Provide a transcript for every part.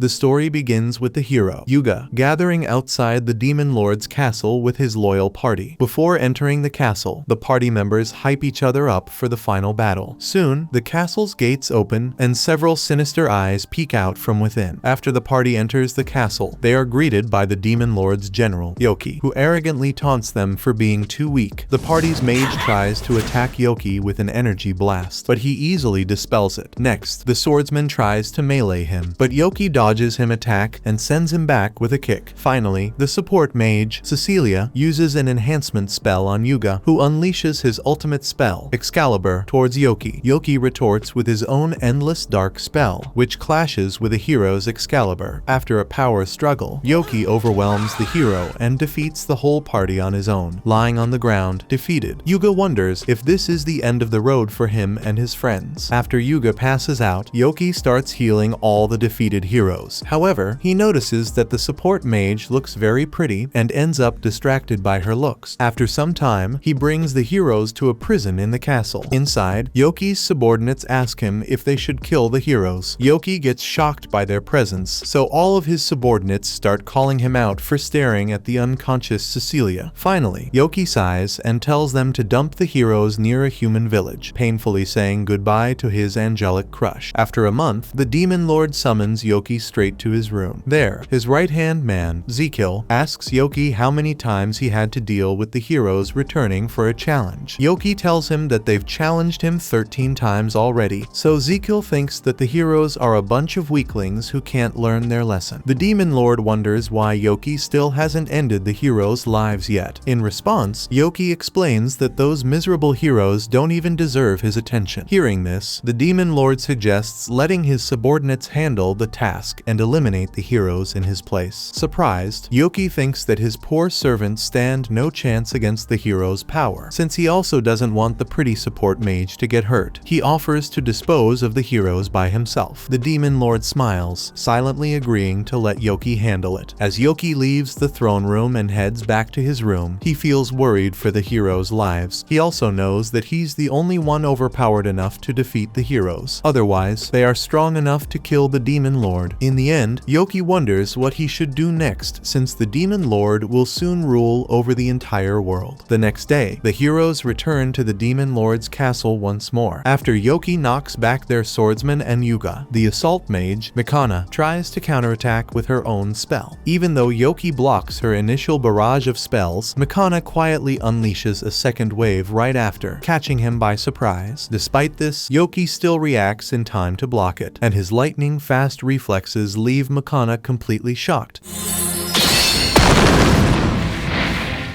The story begins with the hero, Yuga, gathering outside the Demon Lord's castle with his loyal party. Before entering the castle, the party members hype each other up for the final battle. Soon, the castle's gates open and several sinister eyes peek out from within. After the party enters the castle, they are greeted by the Demon Lord's general, Yoki, who arrogantly taunts them for being too weak. The party's mage tries to attack Yoki with an energy blast, but he easily dispels it. Next, the swordsman tries to melee him, but Yoki dodges him attack and sends him back with a kick. Finally, the support mage, Cecilia, uses an enhancement spell on Yuga, who unleashes his ultimate spell, Excalibur, towards Yoki. Yoki retorts with his own endless dark spell, which clashes with the hero's Excalibur. After a power struggle, Yoki overwhelms the hero and defeats the whole party on his own. Lying on the ground, defeated, Yuga wonders if this is the end of the road for him and his friends. After Yuga passes out, Yoki starts healing all the defeated heroes. However, he notices that the support mage looks very pretty and ends up distracted by her looks. After some time, he brings the heroes to a prison in the castle. Inside, Yoki's subordinates ask him if they should kill the heroes. Yoki gets shocked by their presence, so all of his subordinates start calling him out for staring at the unconscious Cecilia. Finally, Yoki sighs and tells them to dump the heroes near a human village, painfully saying goodbye to his angelic crush. After a month, the Demon Lord summons Yoki straight to his room. There, his right-hand man, Zekil, asks Yoki how many times he had to deal with the heroes returning for a challenge. Yoki tells him that they've challenged him 13 times already, so Zekil thinks that the heroes are a bunch of weaklings who can't learn their lesson. The Demon Lord wonders why Yoki still hasn't ended the heroes' lives yet. In response, Yoki explains that those miserable heroes don't even deserve his attention. Hearing this, the Demon Lord suggests letting his subordinates handle the task and eliminate the heroes in his place. Surprised, Yoki thinks that his poor servants stand no chance against the hero's power, since he also doesn't want the pretty support mage to get hurt. He offers to dispose of the heroes by himself. The Demon Lord smiles, silently agreeing to let Yoki handle it. As Yoki leaves the throne room and heads back to his room, he feels worried for the heroes' lives. He also knows that he's the only one overpowered enough to defeat the heroes. Otherwise, they are strong enough to kill the Demon Lord. In the end, Yoki wonders what he should do next, since the Demon Lord will soon rule over the entire world. The next day, the heroes return to the Demon Lord's castle once more. After Yoki knocks back their swordsman and Yuga, the assault mage, Mikana, tries to counterattack with her own spell. Even though Yoki blocks her initial barrage of spells, Mikana quietly unleashes a second wave right after, catching him by surprise. Despite this, Yoki still reacts in time to block it, and his lightning-fast reflexes leave Mikana completely shocked.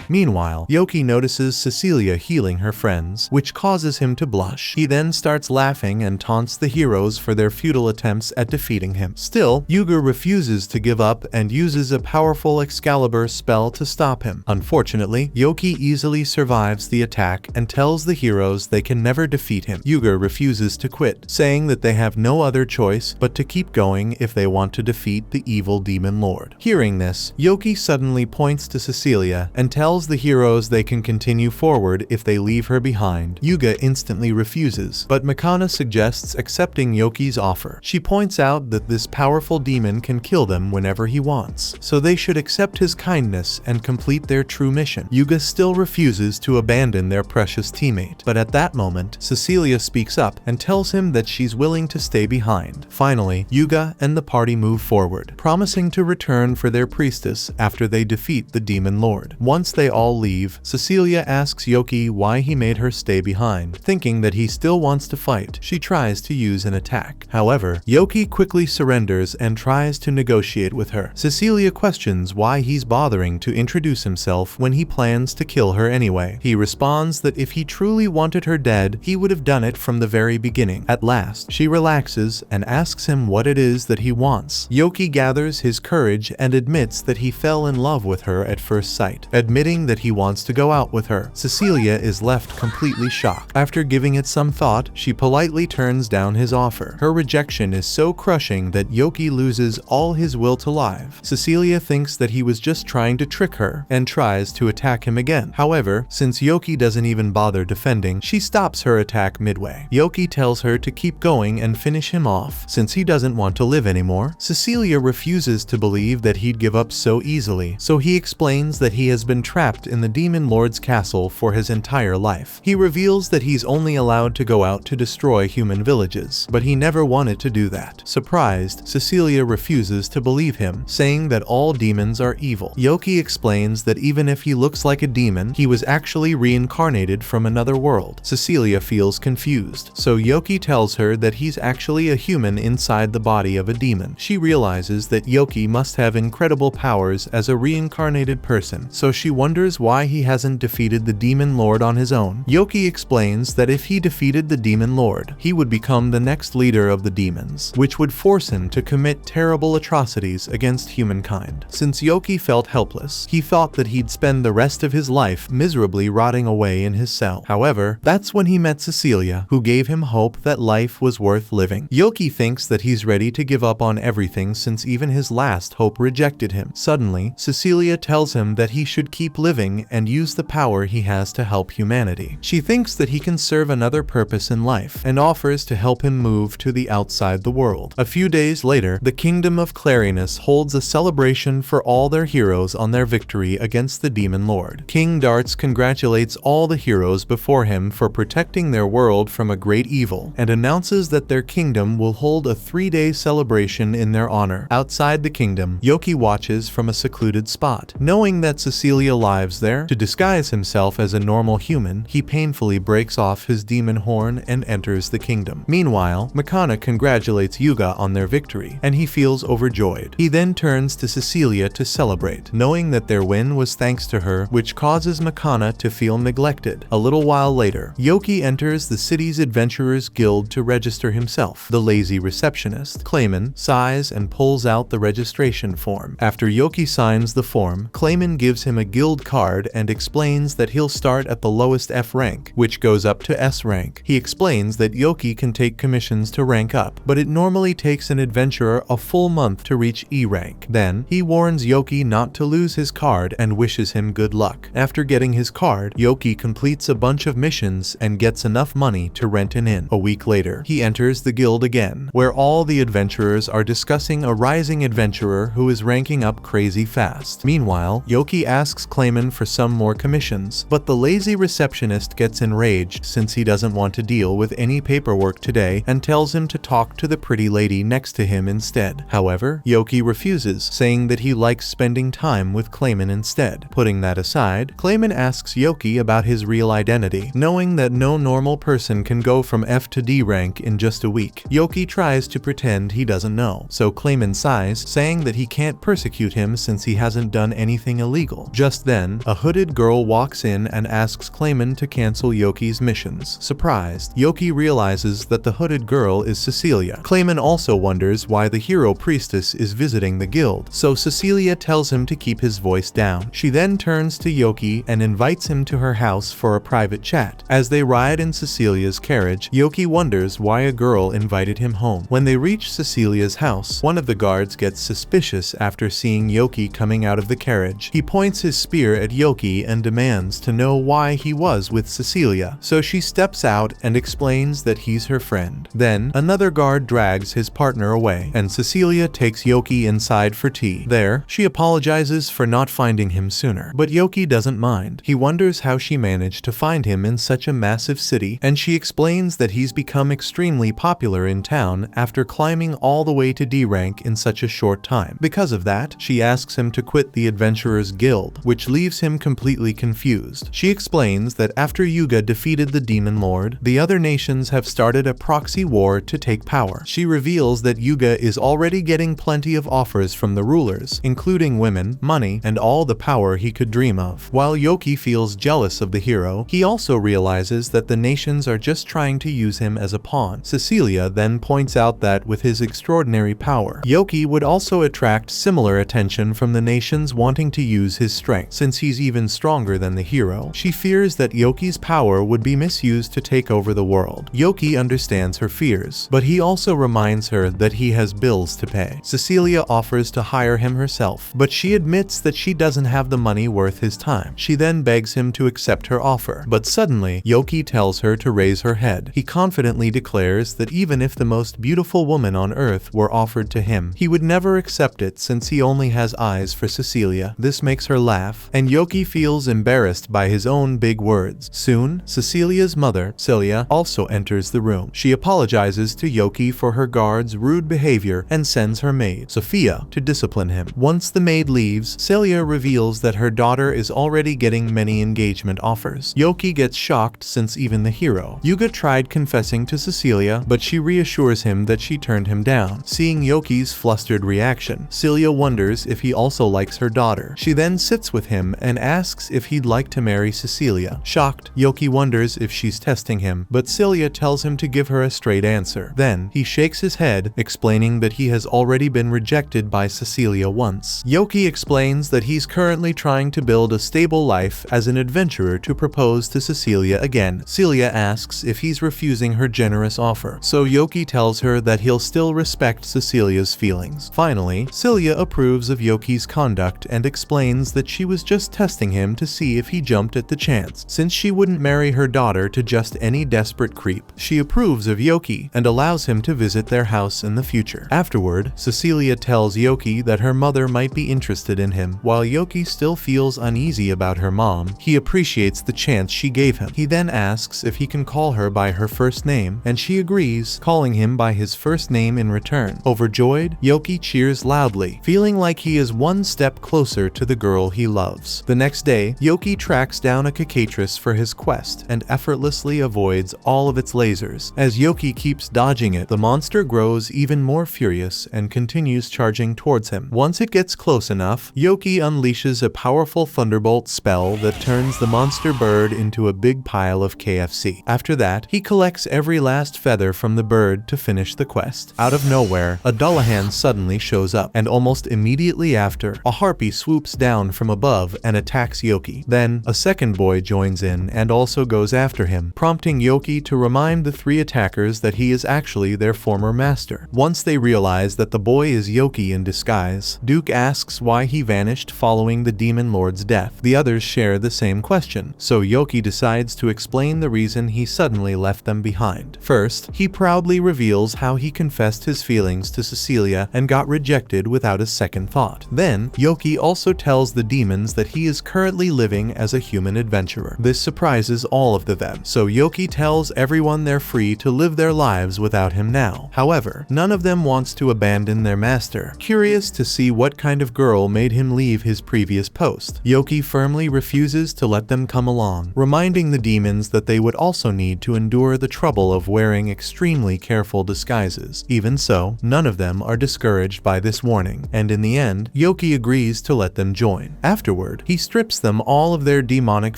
Meanwhile, Yoki notices Cecilia healing her friends, which causes him to blush. He then starts laughing and taunts the heroes for their futile attempts at defeating him. Still, Yuga refuses to give up and uses a powerful Excalibur spell to stop him. Unfortunately, Yoki easily survives the attack and tells the heroes they can never defeat him. Yuga refuses to quit, saying that they have no other choice but to keep going if they want to defeat the evil Demon Lord. Hearing this, Yoki suddenly points to Cecilia and tells the heroes they can continue forward if they leave her behind. Yuga instantly refuses, but Mikana suggests accepting Yoki's offer. She points out that this powerful demon can kill them whenever he wants, so they should accept his kindness and complete their true mission. Yuga still refuses to abandon their precious teammate, but at that moment, Cecilia speaks up and tells him that she's willing to stay behind. Finally, Yuga and the party move forward, promising to return for their priestess after they defeat the Demon Lord. Once they all leave, Cecilia asks Yoki why he made her stay behind. Thinking that he still wants to fight, she tries to use an attack. However, Yoki quickly surrenders and tries to negotiate with her. Cecilia questions why he's bothering to introduce himself when he plans to kill her anyway. He responds that if he truly wanted her dead, he would have done it from the very beginning. At last, she relaxes and asks him what it is that he wants. Yoki gathers his courage and admits that he fell in love with her at first sight. Admitting stating that he wants to go out with her. Cecilia is left completely shocked. After giving it some thought, she politely turns down his offer. Her rejection is so crushing that Yoki loses all his will to live. Cecilia thinks that he was just trying to trick her and tries to attack him again. However, since Yoki doesn't even bother defending, she stops her attack midway. Yoki tells her to keep going and finish him off since he doesn't want to live anymore. Cecilia refuses to believe that he'd give up so easily, so he explains that he has been trapped in the Demon Lord's castle for his entire life. He reveals that he's only allowed to go out to destroy human villages, but he never wanted to do that. Surprised, Cecilia refuses to believe him, saying that all demons are evil. Yoki explains that even if he looks like a demon, he was actually reincarnated from another world. Cecilia feels confused, so Yoki tells her that he's actually a human inside the body of a demon. She realizes that Yoki must have incredible powers as a reincarnated person, so she wonders why he hasn't defeated the Demon Lord on his own. Yoki explains that if he defeated the Demon Lord, he would become the next leader of the demons, which would force him to commit terrible atrocities against humankind. Since Yoki felt helpless, he thought that he'd spend the rest of his life miserably rotting away in his cell. However, that's when he met Cecilia, who gave him hope that life was worth living. Yoki thinks that he's ready to give up on everything since even his last hope rejected him. Suddenly, Cecilia tells him that he should keep living and use the power he has to help humanity. She thinks that he can serve another purpose in life and offers to help him move to the outside the world. A few days later, the Kingdom of Clarinus holds a celebration for all their heroes on their victory against the Demon Lord. King Darts congratulates all the heroes before him for protecting their world from a great evil and announces that their kingdom will hold a 3-day celebration in their honor. Outside the kingdom, Yoki watches from a secluded spot. Knowing that Cecilia lives there, to disguise himself as a normal human, he painfully breaks off his demon horn and enters the kingdom. Meanwhile, Makana congratulates Yuga on their victory, and he feels overjoyed. He then turns to Cecilia to celebrate, knowing that their win was thanks to her, which causes Makana to feel neglected. A little while later, Yoki enters the city's adventurers guild to register himself. The lazy receptionist, Clayman, sighs and pulls out the registration form. After Yoki signs the form, Clayman gives him a guild card and explains that he'll start at the lowest F rank, which goes up to S rank. He explains that Yoki can take commissions to rank up, but it normally takes an adventurer a full month to reach E rank. Then, he warns Yoki not to lose his card and wishes him good luck. After getting his card, Yoki completes a bunch of missions and gets enough money to rent an inn. A week later, he enters the guild again, where all the adventurers are discussing a rising adventurer who is ranking up crazy fast. Meanwhile, Yoki asks Clayman for some more commissions, but the lazy receptionist gets enraged since he doesn't want to deal with any paperwork today and tells him to talk to the pretty lady next to him instead. However, Yoki refuses, saying that he likes spending time with Clayman instead. Putting that aside, Clayman asks Yoki about his real identity, knowing that no normal person can go from F to D rank in just a week. Yoki tries to pretend he doesn't know, so Clayman sighs, saying that he can't persecute him since he hasn't done anything illegal. Just then, a hooded girl walks in and asks Clayman to cancel Yoki's missions. Surprised, Yoki realizes that the hooded girl is Cecilia. Clayman also wonders why the hero priestess is visiting the guild, so Cecilia tells him to keep his voice down. She then turns to Yoki and invites him to her house for a private chat. As they ride in Cecilia's carriage, Yoki wonders why a girl invited him home. When they reach Cecilia's house, one of the guards gets suspicious after seeing Yoki coming out of the carriage. He points his spear at Yoki and demands to know why he was with Cecilia, so she steps out and explains that he's her friend. Then, another guard drags his partner away, and Cecilia takes Yoki inside for tea. There, she apologizes for not finding him sooner, but Yoki doesn't mind. He wonders how she managed to find him in such a massive city, and she explains that he's become extremely popular in town after climbing all the way to D rank in such a short time. Because of that, she asks him to quit the Adventurers Guild, which leaves him completely confused. She explains that after Yuga defeated the Demon Lord, the other nations have started a proxy war to take power. She reveals that Yuga is already getting plenty of offers from the rulers, including women, money, and all the power he could dream of. While Yoki feels jealous of the hero, he also realizes that the nations are just trying to use him as a pawn. Cecilia then points out that with his extraordinary power, Yoki would also attract similar attention from the nations wanting to use his strength. since he's even stronger than the hero. She fears that Yoki's power would be misused to take over the world. Yoki understands her fears, but he also reminds her that he has bills to pay. Cecilia offers to hire him herself, but she admits that she doesn't have the money worth his time. She then begs him to accept her offer, but suddenly Yoki tells her to raise her head. He confidently declares that even if the most beautiful woman on earth were offered to him, he would never accept it since he only has eyes for Cecilia. This makes her laugh, and Yoki feels embarrassed by his own big words. Soon, Cecilia's mother, Celia, also enters the room. She apologizes to Yoki for her guard's rude behavior and sends her maid, Sophia, to discipline him. Once the maid leaves, Celia reveals that her daughter is already getting many engagement offers. Yoki gets shocked since even the hero, Yuga, tried confessing to Cecilia, but she reassures him that she turned him down. Seeing Yoki's flustered reaction, Celia wonders if he also likes her daughter. She then sits with him and asks if he'd like to marry Cecilia. Shocked, Yoki wonders if she's testing him, but Celia tells him to give her a straight answer. Then, he shakes his head, explaining that he has already been rejected by Cecilia once. Yoki explains that he's currently trying to build a stable life as an adventurer to propose to Cecilia again. Celia asks if he's refusing her generous offer, so Yoki tells her that he'll still respect Cecilia's feelings. Finally, Celia approves of Yoki's conduct and explains that she was just testing him to see if he jumped at the chance. Since she wouldn't marry her daughter to just any desperate creep, she approves of Yoki and allows him to visit their house in the future. Afterward, Cecilia tells Yoki that her mother might be interested in him. While Yoki still feels uneasy about her mom, he appreciates the chance she gave him. He then asks if he can call her by her first name, and she agrees, calling him by his first name in return. Overjoyed, Yoki cheers loudly, feeling like he is one step closer to the girl he loves. The next day, Yoki tracks down a cicatrice for his quest and effortlessly avoids all of its lasers. As Yoki keeps dodging it, the monster grows even more furious and continues charging towards him. Once it gets close enough, Yoki unleashes a powerful thunderbolt spell that turns the monster bird into a big pile of KFC. After that, he collects every last feather from the bird to finish the quest. Out of nowhere, a Dullahan suddenly shows up, and almost immediately after, a harpy swoops down from above and attacks Yoki. Then, a second boy joins in and also goes after him, prompting Yoki to remind the three attackers that he is actually their former master. Once they realize that the boy is Yoki in disguise, Duke asks why he vanished following the Demon Lord's death. The others share the same question, so Yoki decides to explain the reason he suddenly left them behind. First, he proudly reveals how he confessed his feelings to Cecilia and got rejected without a second thought. Then, Yoki also tells the demons that he is currently living as a human adventurer. This surprises all of them, so Yoki tells everyone they're free to live their lives without him now. However, none of them wants to abandon their master. Curious to see what kind of girl made him leave his previous post, Yoki firmly refuses to let them come along, reminding the demons that they would also need to endure the trouble of wearing extremely careful disguises. Even so, none of them are discouraged by this warning, and in the end, Yoki agrees to let them join. Afterward, he strips them all of their demonic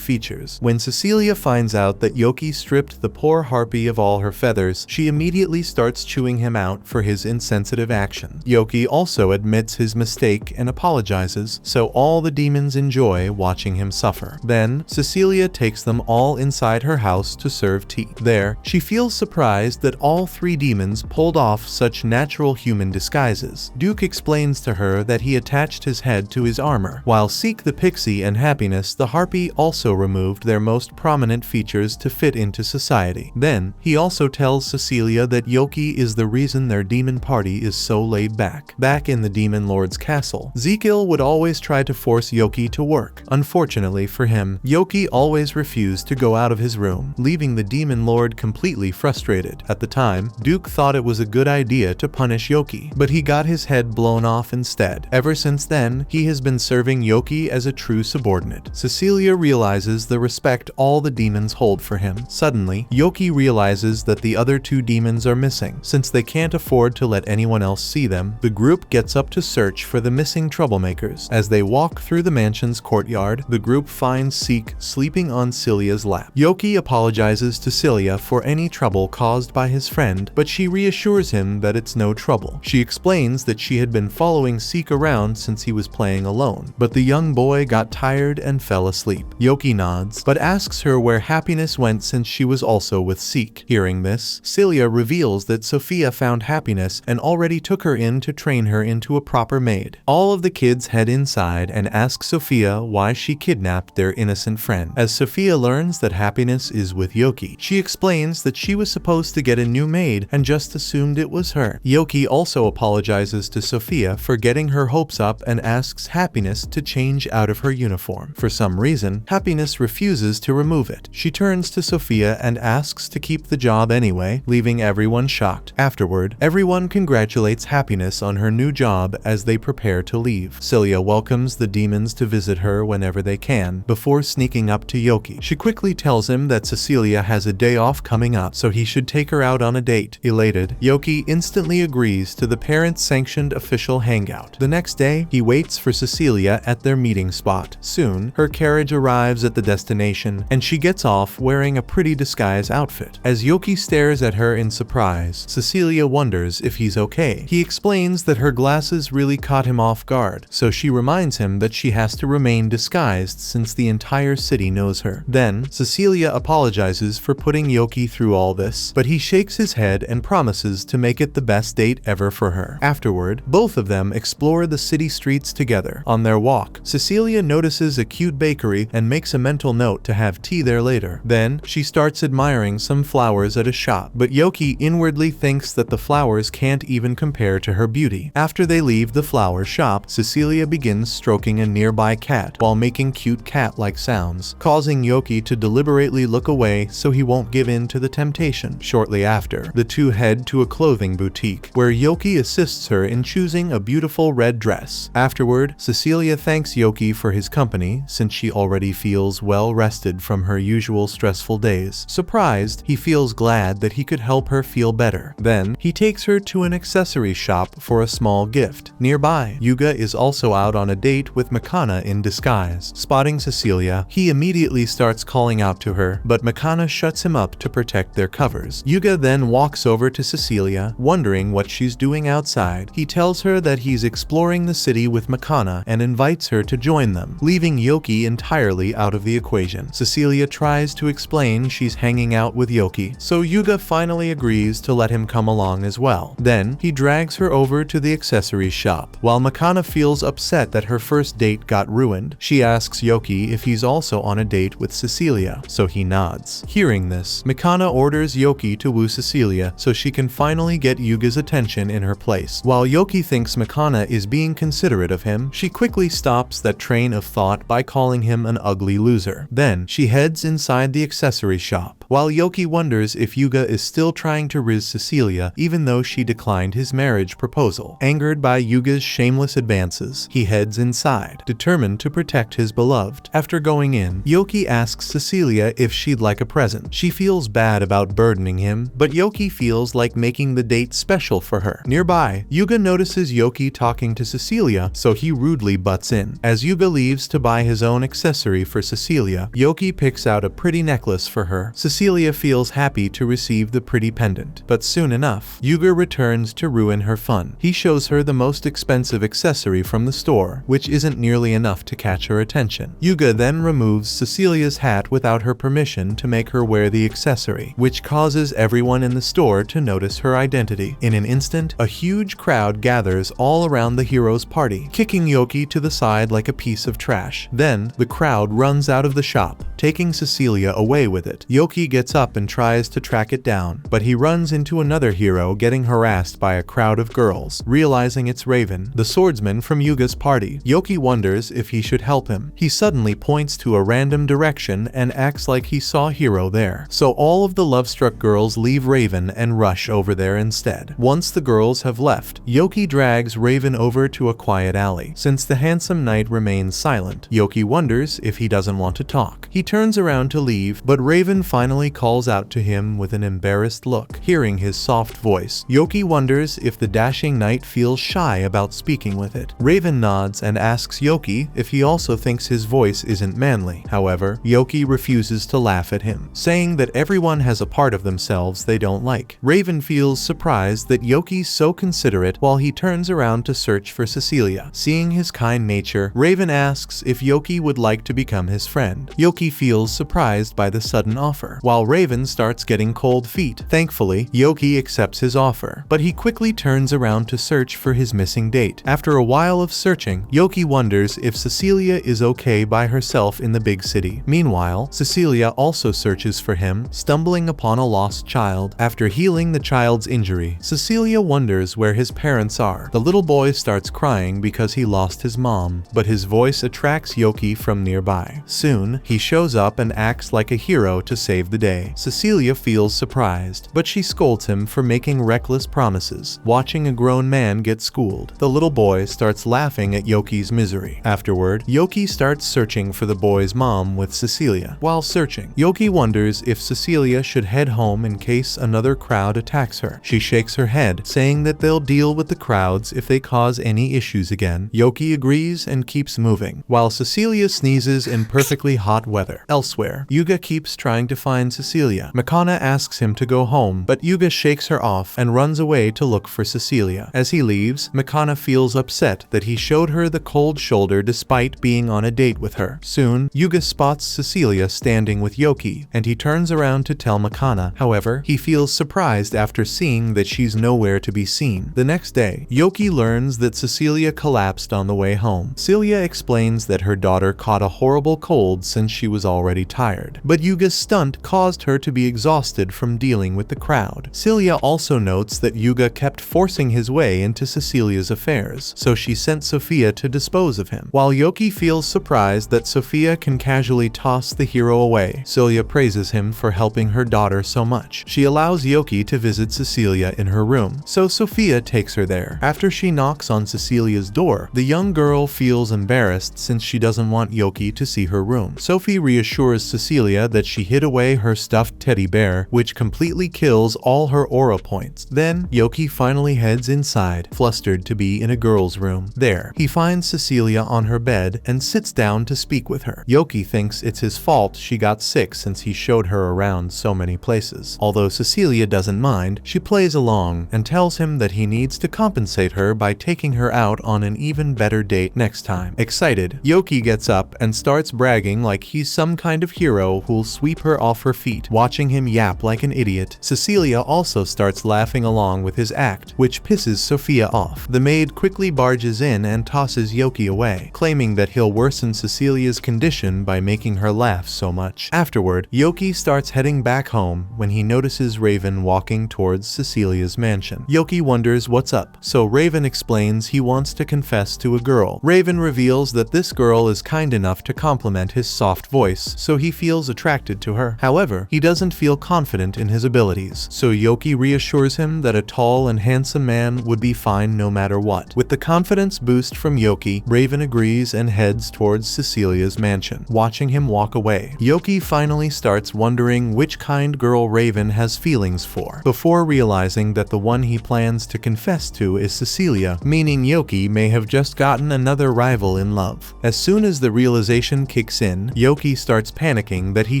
features. When Cecilia finds out that Yoki stripped the poor harpy of all her feathers, she immediately starts chewing him out for his insensitive action. Yoki also admits his mistake and apologizes, so all the demons enjoy watching him suffer. Then, Cecilia takes them all inside her house to serve tea. There, she feels surprised that all three demons pulled off such natural human disguises. Duke explains to her that he attached his head to his armor, while Seek the Pixie and Happiness the Harpy also removed their most prominent features to fit into society. Then, he also tells Cecilia that Yoki is the reason their demon party is so laid back. Back in the Demon Lord's castle, Zekil would always try to force Yoki to work. Unfortunately for him, Yoki always refused to go out of his room, leaving the Demon Lord completely frustrated. At the time, Duke thought it was a good idea to punish Yoki, but he got his head blown off instead. Ever since then, he has been serving Yoki as a true subordinate. Cecilia realizes the respect all the demons hold for him. Suddenly, Yoki realizes that the other two demons are missing. Since they can't afford to let anyone else see them, the group gets up to search for the missing troublemakers. As they walk through the mansion's courtyard, the group finds Seek sleeping on Celia's lap. Yoki apologizes to Celia for any trouble caused by his friend, but she reassures him that it's no trouble. She explains that she had been following Seek around since he was playing alone, but the young boy boy got tired and fell asleep. Yoki nods, but asks her where Happiness went since she was also with Seek. Hearing this, Celia reveals that Sophia found Happiness and already took her in to train her into a proper maid. All of the kids head inside and ask Sophia why she kidnapped their innocent friend. As Sophia learns that Happiness is with Yoki, she explains that she was supposed to get a new maid and just assumed it was her. Yoki also apologizes to Sophia for getting her hopes up and asks Happiness to change out of her uniform. For some reason, Happiness refuses to remove it. She turns to Sophia and asks to keep the job anyway, leaving everyone shocked. Afterward, everyone congratulates Happiness on her new job as they prepare to leave. Celia welcomes the demons to visit her whenever they can, before sneaking up to Yoki. She quickly tells him that Cecilia has a day off coming up, so he should take her out on a date. Elated, Yoki instantly agrees to the parents-sanctioned official hangout. The next day, he waits for Cecilia at their meeting spot. Soon, her carriage arrives at the destination, and she gets off wearing a pretty disguise outfit. As Yoki stares at her in surprise, Cecilia wonders if he's okay. He explains that her glasses really caught him off guard, so she reminds him that she has to remain disguised since the entire city knows her. Then, Cecilia apologizes for putting Yoki through all this, but he shakes his head and promises to make it the best date ever for her. Afterward, both of them explore the city streets together. On their walk, Cecilia notices a cute bakery and makes a mental note to have tea there later. Then, she starts admiring some flowers at a shop, but Yoki inwardly thinks that the flowers can't even compare to her beauty. After they leave the flower shop, Cecilia begins stroking a nearby cat while making cute cat-like sounds, causing Yoki to deliberately look away so he won't give in to the temptation. Shortly after, the two head to a clothing boutique, where Yoki assists her in choosing a beautiful red dress. Afterward, Cecilia thanks Yoki for his company, since she already feels well rested from her usual stressful days. Surprised, he feels glad that he could help her feel better. Then, he takes her to an accessory shop for a small gift. Nearby, Yuga is also out on a date with Makana in disguise. Spotting Cecilia, he immediately starts calling out to her, but Makana shuts him up to protect their covers. Yuga then walks over to Cecilia, wondering what she's doing outside. He tells her that he's exploring the city with Makana and invites her to join them, leaving Yoki entirely out of the equation. Cecilia tries to explain she's hanging out with Yoki, so Yuga finally agrees to let him come along as well. Then, he drags her over to the accessories shop. While Makana feels upset that her first date got ruined, she asks Yoki if he's also on a date with Cecilia, so he nods. Hearing this, Makana orders Yoki to woo Cecilia so she can finally get Yuga's attention in her place. While Yoki thinks Makana is being considerate of him, she quickly stops that train of thought by calling him an ugly loser. Then, she heads inside the accessory shop, while Yoki wonders if Yuga is still trying to Rizz Cecilia even though she declined his marriage proposal. Angered by Yuga's shameless advances, he heads inside, determined to protect his beloved. After going in, Yoki asks Cecilia if she'd like a present. She feels bad about burdening him, but Yoki feels like making the date special for her. Nearby, Yuga notices Yoki talking to Cecilia, so he rudely butts in. As Yuga leaves to buy his own accessory for Cecilia, Yoki picks out a pretty necklace for her. Cecilia feels happy to receive the pretty pendant, but soon enough, Yuga returns to ruin her fun. He shows her the most expensive accessory from the store, which isn't nearly enough to catch her attention. Yuga then removes Cecilia's hat without her permission to make her wear the accessory, which causes everyone in the store to notice her identity. In an instant, a huge crowd gathers all around the hero's party, kicking Yoki to the side like a piece of trash. Then, the crowd runs out of the shop, taking Cecilia away with it. Yoki gets up and tries to track it down, but he runs into another hero getting harassed by a crowd of girls. Realizing it's Raven, the swordsman from Yuga's party, Yoki wonders if he should help him. He suddenly points to a random direction and acts like he saw Hero there. So all of the love-struck girls leave Raven and rush over there instead. Once the girls have left, Yoki drags Raven over to a quiet alley. Since the handsome knight remains silent, Yoki wonders if he doesn't want to talk. He turns around to leave, but Raven finally calls out to him with an embarrassed look. Hearing his soft voice, Yoki wonders if the dashing knight feels shy about speaking with it. Raven nods and asks Yoki if he also thinks his voice isn't manly. However, Yoki refuses to laugh at him, saying that everyone has a part of themselves they don't like. Raven feels surprised that Yoki's so considerate while he turns around to search for Cecilia. Seeing his kind nature, Raven Raven asks if Yoki would like to become his friend. Yoki feels surprised by the sudden offer, while Raven starts getting cold feet. Thankfully, Yoki accepts his offer, but he quickly turns around to search for his missing date. After a while of searching, Yoki wonders if Cecilia is okay by herself in the big city. Meanwhile, Cecilia also searches for him, stumbling upon a lost child. After healing the child's injury, Cecilia wonders where his parents are. The little boy starts crying because he lost his mom, but his voice attracts Yoki from nearby. Soon, he shows up and acts like a hero to save the day. Cecilia feels surprised, but she scolds him for making reckless promises. Watching a grown man get schooled, the little boy starts laughing at Yoki's misery. Afterward, Yoki starts searching for the boy's mom with Cecilia. While searching, Yoki wonders if Cecilia should head home in case another crowd attacks her. She shakes her head, saying that they'll deal with the crowds if they cause any issues again. Yoki agrees and keeps moving, while Cecilia sneezes in perfectly hot weather. Elsewhere, Yuga keeps trying to find Cecilia. Makana asks him to go home, but Yuga shakes her off and runs away to look for Cecilia. As he leaves, Makana feels upset that he showed her the cold shoulder despite being on a date with her. Soon, Yuga spots Cecilia standing with Yoki, and he turns around to tell Makana. However, he feels surprised after seeing that she's nowhere to be seen. The next day, Yoki learns that Cecilia collapsed on the way home. Celia explains that her daughter caught a horrible cold since she was already tired, but Yuga's stunt caused her to be exhausted from dealing with the crowd. Celia also notes that Yuga kept forcing his way into Cecilia's affairs, so she sent Sophia to dispose of him. While Yoki feels surprised that Sophia can casually toss the hero away, Celia praises him for helping her daughter so much. She allows Yoki to visit Cecilia in her room, so Sophia takes her there. After she knocks on Cecilia's door, the young girl feels embarrassed since she doesn't want Yoki to see her room. Sophie reassures Cecilia that she hid away her stuffed teddy bear, which completely kills all her aura points. Then, Yoki finally heads inside, flustered to be in a girl's room. There, he finds Cecilia on her bed and sits down to speak with her. Yoki thinks it's his fault she got sick since he showed her around so many places. Although Cecilia doesn't mind, she plays along and tells him that he needs to compensate her by taking her out on an even better date next time. Excited, Yoki gets up and starts bragging like he's some kind of hero who'll sweep her off her feet. Watching him yap like an idiot, Cecilia also starts laughing along with his act, which pisses Sophia off. The maid quickly barges in and tosses Yoki away, claiming that he'll worsen Cecilia's condition by making her laugh so much. Afterward, Yoki starts heading back home when he notices Raven walking towards Cecilia's mansion. Yoki wonders what's up, so Raven explains he wants to confess to a girl. Raven reveals that this girl is kind enough to compliment his soft voice, so he feels attracted to her. However, he doesn't feel confident in his abilities, so Yoki reassures him that a tall and handsome man would be fine no matter what. With the confidence boost from Yoki, Raven agrees and heads towards Cecilia's mansion. Watching him walk away, Yoki finally starts wondering which kind girl Raven has feelings for, before realizing that the one he plans to confess to is Cecilia, meaning Yoki may have just gotten another rival in love. As soon as the realization kicks in, Yoki starts panicking that he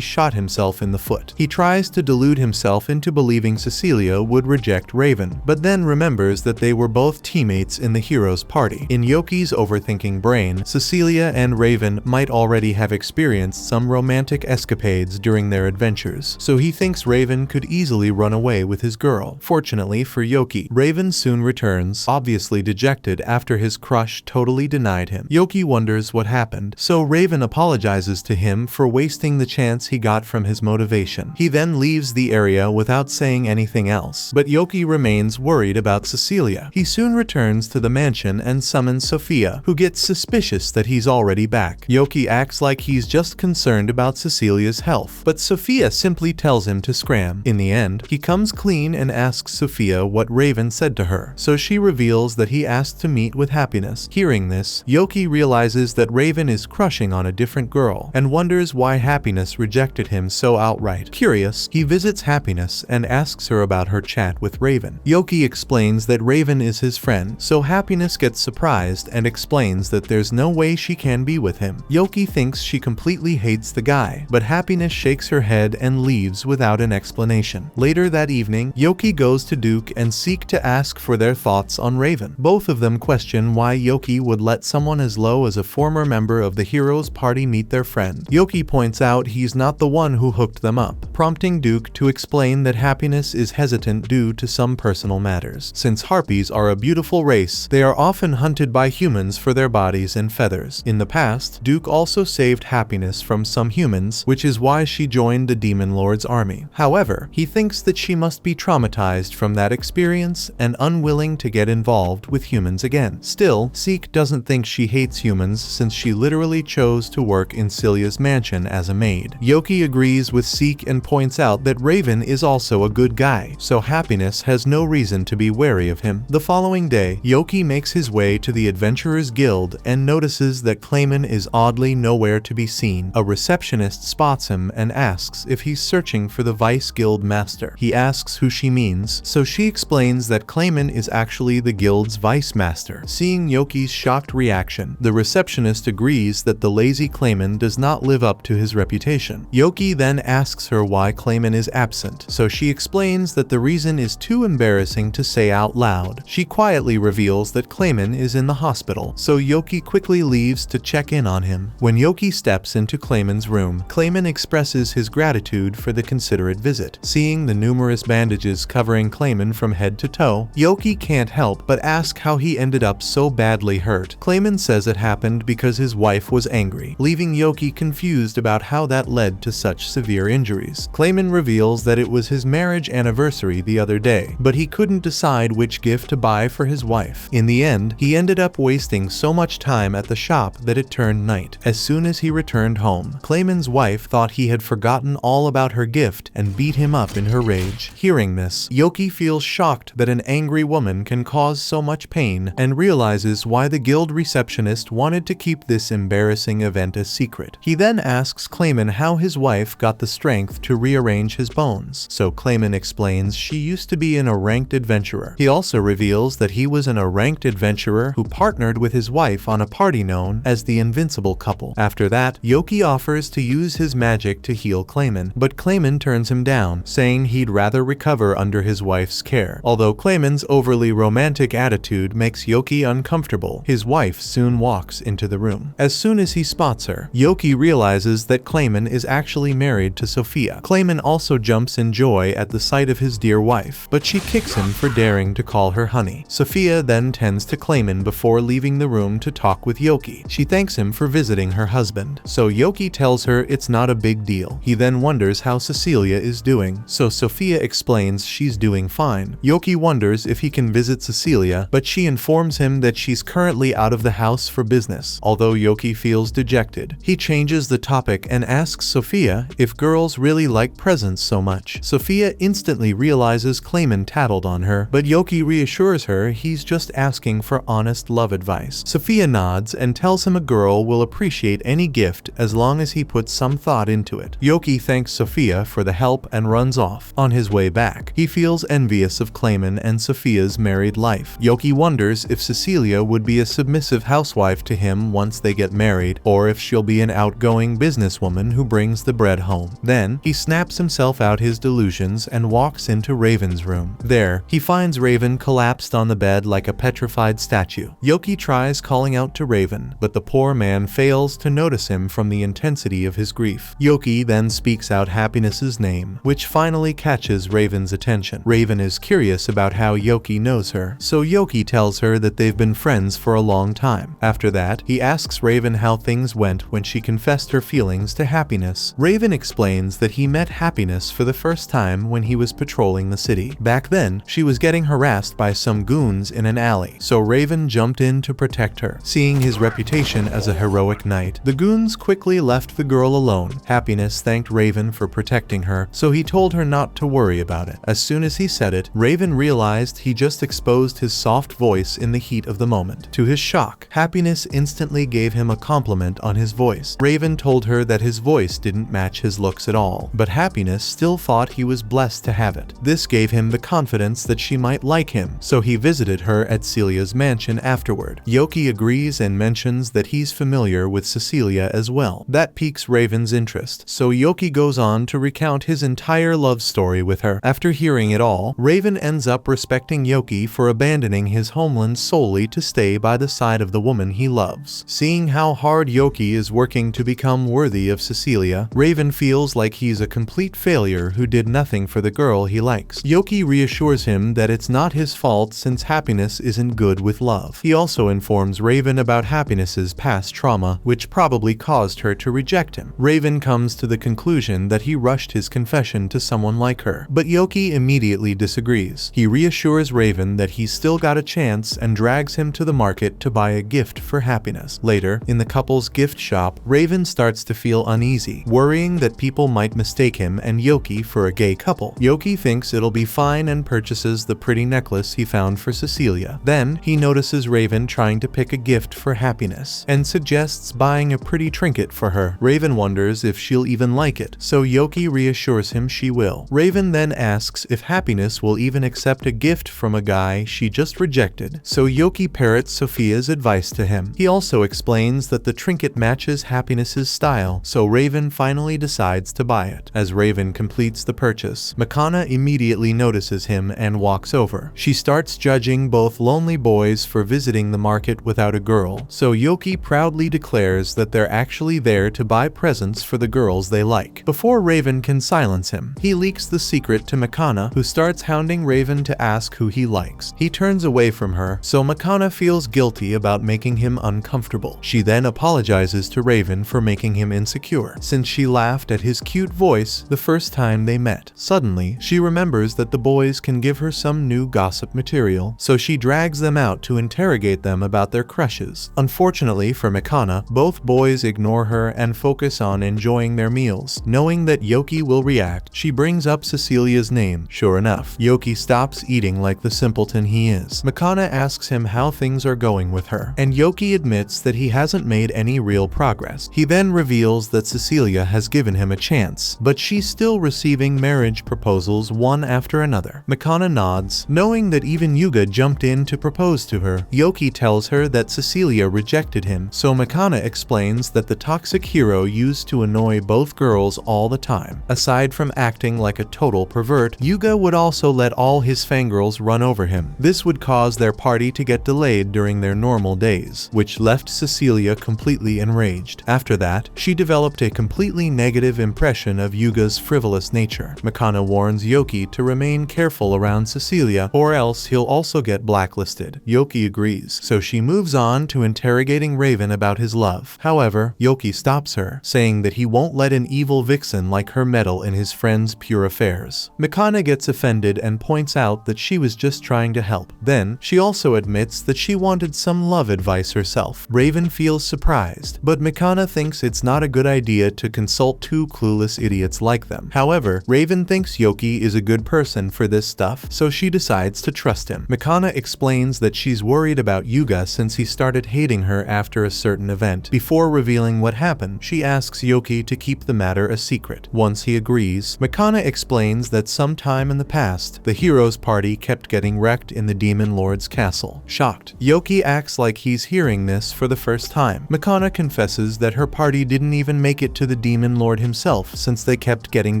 shot himself in the foot. He tries to delude himself into believing Cecilia would reject Raven, but then remembers that they were both teammates in the hero's party. In Yoki's overthinking brain, Cecilia and Raven might already have experienced some romantic escapades during their adventures, so he thinks Raven could easily run away with his girl. Fortunately for Yoki, Raven soon returns, obviously dejected after his crush totally denied him. Yoki wonders what happened, so Raven apologizes to him for wasting the chance he got from his motivation. He then leaves the area without saying anything else, but Yoki remains worried about Cecilia. He soon returns to the mansion and summons Sophia, who gets suspicious that he's already back. Yoki acts like he's just concerned about Cecilia's health, but Sophia simply tells him to scram. In the end, he comes clean and asks Sophia what Raven said to her, so she reveals that he asked to meet with Happiness. Hearing this, Yoki realizes that Raven is crushing on a different girl, and wonders why Happiness rejected him so outright. Curious, he visits Happiness and asks her about her chat with Raven. Yoki explains that Raven is his friend, so Happiness gets surprised and explains that there's no way she can be with him. Yoki thinks she completely hates the guy, but Happiness shakes her head and leaves without an explanation. Later that evening, Yoki goes to Duke and seek to ask for their thoughts on Raven. Both of them question why Yoki would let someone as low below as a former member of the hero's party meet their friend. Yoki points out he's not the one who hooked them up, prompting Duke to explain that Happiness is hesitant due to some personal matters. Since harpies are a beautiful race, they are often hunted by humans for their bodies and feathers. In the past, Duke also saved Happiness from some humans, which is why she joined the Demon Lord's army. However, he thinks that she must be traumatized from that experience and unwilling to get involved with humans again. Still, Seek doesn't think she hates humans since she literally chose to work in Celia's mansion as a maid. Yoki agrees with Seek and points out that Raven is also a good guy, so Happiness has no reason to be wary of him. The following day, Yoki makes his way to the Adventurers Guild and notices that Clayman is oddly nowhere to be seen. A receptionist spots him and asks if he's searching for the Vice Guild Master. He asks who she means, so she explains that Clayman is actually the guild's Vice Master. Seeing Yoki's shocked reaction, the receptionist agrees that the lazy Clayman does not live up to his reputation. Yoki then asks her why Clayman is absent, so she explains that the reason is too embarrassing to say out loud. She quietly reveals that Clayman is in the hospital, so Yoki quickly leaves to check in on him. When Yoki steps into Clayman's room, Clayman expresses his gratitude for the considerate visit. Seeing the numerous bandages covering Clayman from head to toe, Yoki can't help but ask how he ended up so badly hurt. Clayman says it happened because his wife was angry, leaving Yoki confused about how that led to such severe injuries. Clayman reveals that it was his marriage anniversary the other day, but he couldn't decide which gift to buy for his wife. In the end, he ended up wasting so much time at the shop that it turned night. As soon as he returned home, Clayman's wife thought he had forgotten all about her gift and beat him up in her rage. Hearing this, Yoki feels shocked that an angry woman can cause so much pain and realizes why the guild receptionist wanted to keep this embarrassing event a secret. He then asks Clayman how his wife got the strength to rearrange his bones, so Clayman explains she used to be an ranked adventurer. He also reveals that he was an ranked adventurer who partnered with his wife on a party known as the Invincible Couple. After that, Yoki offers to use his magic to heal Clayman, but Clayman turns him down, saying he'd rather recover under his wife's care. Although Clayman's overly romantic attitude makes Yoki uncomfortable, his wife soon walks into the room. As soon as he spots her, Yoki realizes that Clayman is actually married to Sophia. Clayman also jumps in joy at the sight of his dear wife, but she kicks him for daring to call her honey. Sophia then tends to Clayman before leaving the room to talk with Yoki. She thanks him for visiting her husband, so Yoki tells her it's not a big deal. He then wonders how Cecilia is doing, so Sophia explains she's doing fine. Yoki wonders if he can visit Cecilia, but she informs him that she's currently out of the house for business. Although Yoki feels dejected, he changes the topic and asks Sophia if girls really like presents so much. Sophia instantly realizes Clayman tattled on her, but Yoki reassures her he's just asking for honest love advice. Sophia nods and tells him a girl will appreciate any gift as long as he puts some thought into it. Yoki thanks Sophia for the help and runs off. On his way back, he feels envious of Clayman and Sophia's married life. Yoki wonders if Cecilia would be a submissive housewife to him once they get married, or if she'll be an outgoing businesswoman who brings the bread home. Then, he snaps himself out his delusions and walks into Raven's room. There, he finds Raven collapsed on the bed like a petrified statue. Yoki tries calling out to Raven, but the poor man fails to notice him from the intensity of his grief. Yoki then speaks out Happiness's name, which finally catches Raven's attention. Raven is curious about how Yoki knows her, so Yoki tells her that they've been friends for a long time. After that, he asks Raven how things went when she confessed her feelings to Happiness. Raven explains that he met Happiness for the first time when he was patrolling the city. Back then, she was getting harassed by some goons in an alley, so Raven jumped in to protect her. Seeing his reputation as a heroic knight, the goons quickly left the girl alone. Happiness thanked Raven for protecting her, so he told her not to worry about it. As soon as he said it, Raven realized he just exposed his soft voice in the heat of the moment. To his shock, Happiness instantly gave him a compliment on his voice. Raven told her that his voice didn't match his looks at all, but Happiness still thought he was blessed to have it. This gave him the confidence that she might like him, so he visited her at Celia's mansion afterward. Yoki agrees and mentions that he's familiar with Cecilia as well. That piques Raven's interest, so Yoki goes on to recount his entire love story with her. After hearing it all, Raven ends up respecting Yoki for abandoning his homeland solely to stay by the side of the woman he loves. Seeing how hard Yoki is working to become worthy of Cecilia, Raven feels like he's a complete failure who did nothing for the girl he likes. Yoki reassures him that it's not his fault since happiness isn't good with love. He also informs Raven about happiness's past trauma, which probably caused her to reject him. Raven comes to the conclusion that he rushed his confession to someone like her, but Yoki immediately disagrees. He reassures Raven that he's still got a chance and drags him to the market to buy a gift for happiness. Later, in the couple's gift shop, Raven starts to feel uneasy, worrying that people might mistake him and Yoki for a gay couple. Yoki thinks it'll be fine and purchases the pretty necklace he found for Cecilia. Then, he notices Raven trying to pick a gift for happiness and suggests buying a pretty trinket for her. Raven wonders if she'll even like it, so Yoki reassures him she will. Raven then asks if happiness will even accept a gift from a guy she just rejected, so Yoki parrots Sophia's advice to him. He also explains that the trinket matches happiness's style, so Raven finally decides to buy it. As Raven completes the purchase, Makana immediately notices him and walks over. She starts judging both lonely boys for visiting the market without a girl, so Yoki proudly declares that they're actually there to buy presents for the girls they like. Before Raven can silence him, he leaks the secret to Makana, who starts hounding Raven to ask who he likes. He turns away from her, so Makana feels guilty about making him uncomfortable. She then apologizes to Raven for making him insecure, since she laughed at his cute voice the first time they met. Suddenly, she remembers that the boys can give her some new gossip material, so she drags them out to interrogate them about their crushes. Unfortunately for Makana, both boys ignore her and focus on enjoying their meals. Knowing that Yoki will react, she brings up Cecilia's name. Sure enough, Yoki stops eating like the simpleton he is. Makana asks him how things are going with her, and Yoki admits that he hasn't made any real progress. He then reveals that Cecilia has given him a chance, but she's still receiving marriage proposals one after another. Makana nods, knowing that even Yuga jumped in to propose to her. Yoki tells her that Cecilia rejected him, so Makana explains that the toxic hero used to annoy both girls all the time. Aside from acting like a total pervert, Yuga would also let all his fangirls run over him. This would cause their party to get delayed during their normal days, which left Cecilia completely enraged. After that, she developed a completely negative impression of Yuga's frivolous nature. Makana warns Yoki to remain careful around Cecilia, or else he'll also get blacklisted. Yoki agrees, so she moves on to interrogating Raven about his love. However, Yoki stops her, saying that he won't let an evil vixen like her meddle in his friend's pure affairs. Makana gets offended and points out that she was just trying to help. Then, she also admits that she wanted some love advice herself. Raven feels surprised, but Makana thinks it's not a good idea to consult two clueless idiots like them. However, Raven thinks Yoki is a good person for this stuff, so she decides to trust him. Makana explains that she's worried about Yuga since he started hating her after a certain event. Before revealing what happened, she asks Yoki to keep the matter a secret. Once he agrees, Makana explains that sometime in the past, the hero's party kept getting wrecked in the Demon Lord's castle. Shocked, Yoki acts like he's hearing this for the first time. Makana confesses that her party didn't even make it to the Demon Lord himself since they kept getting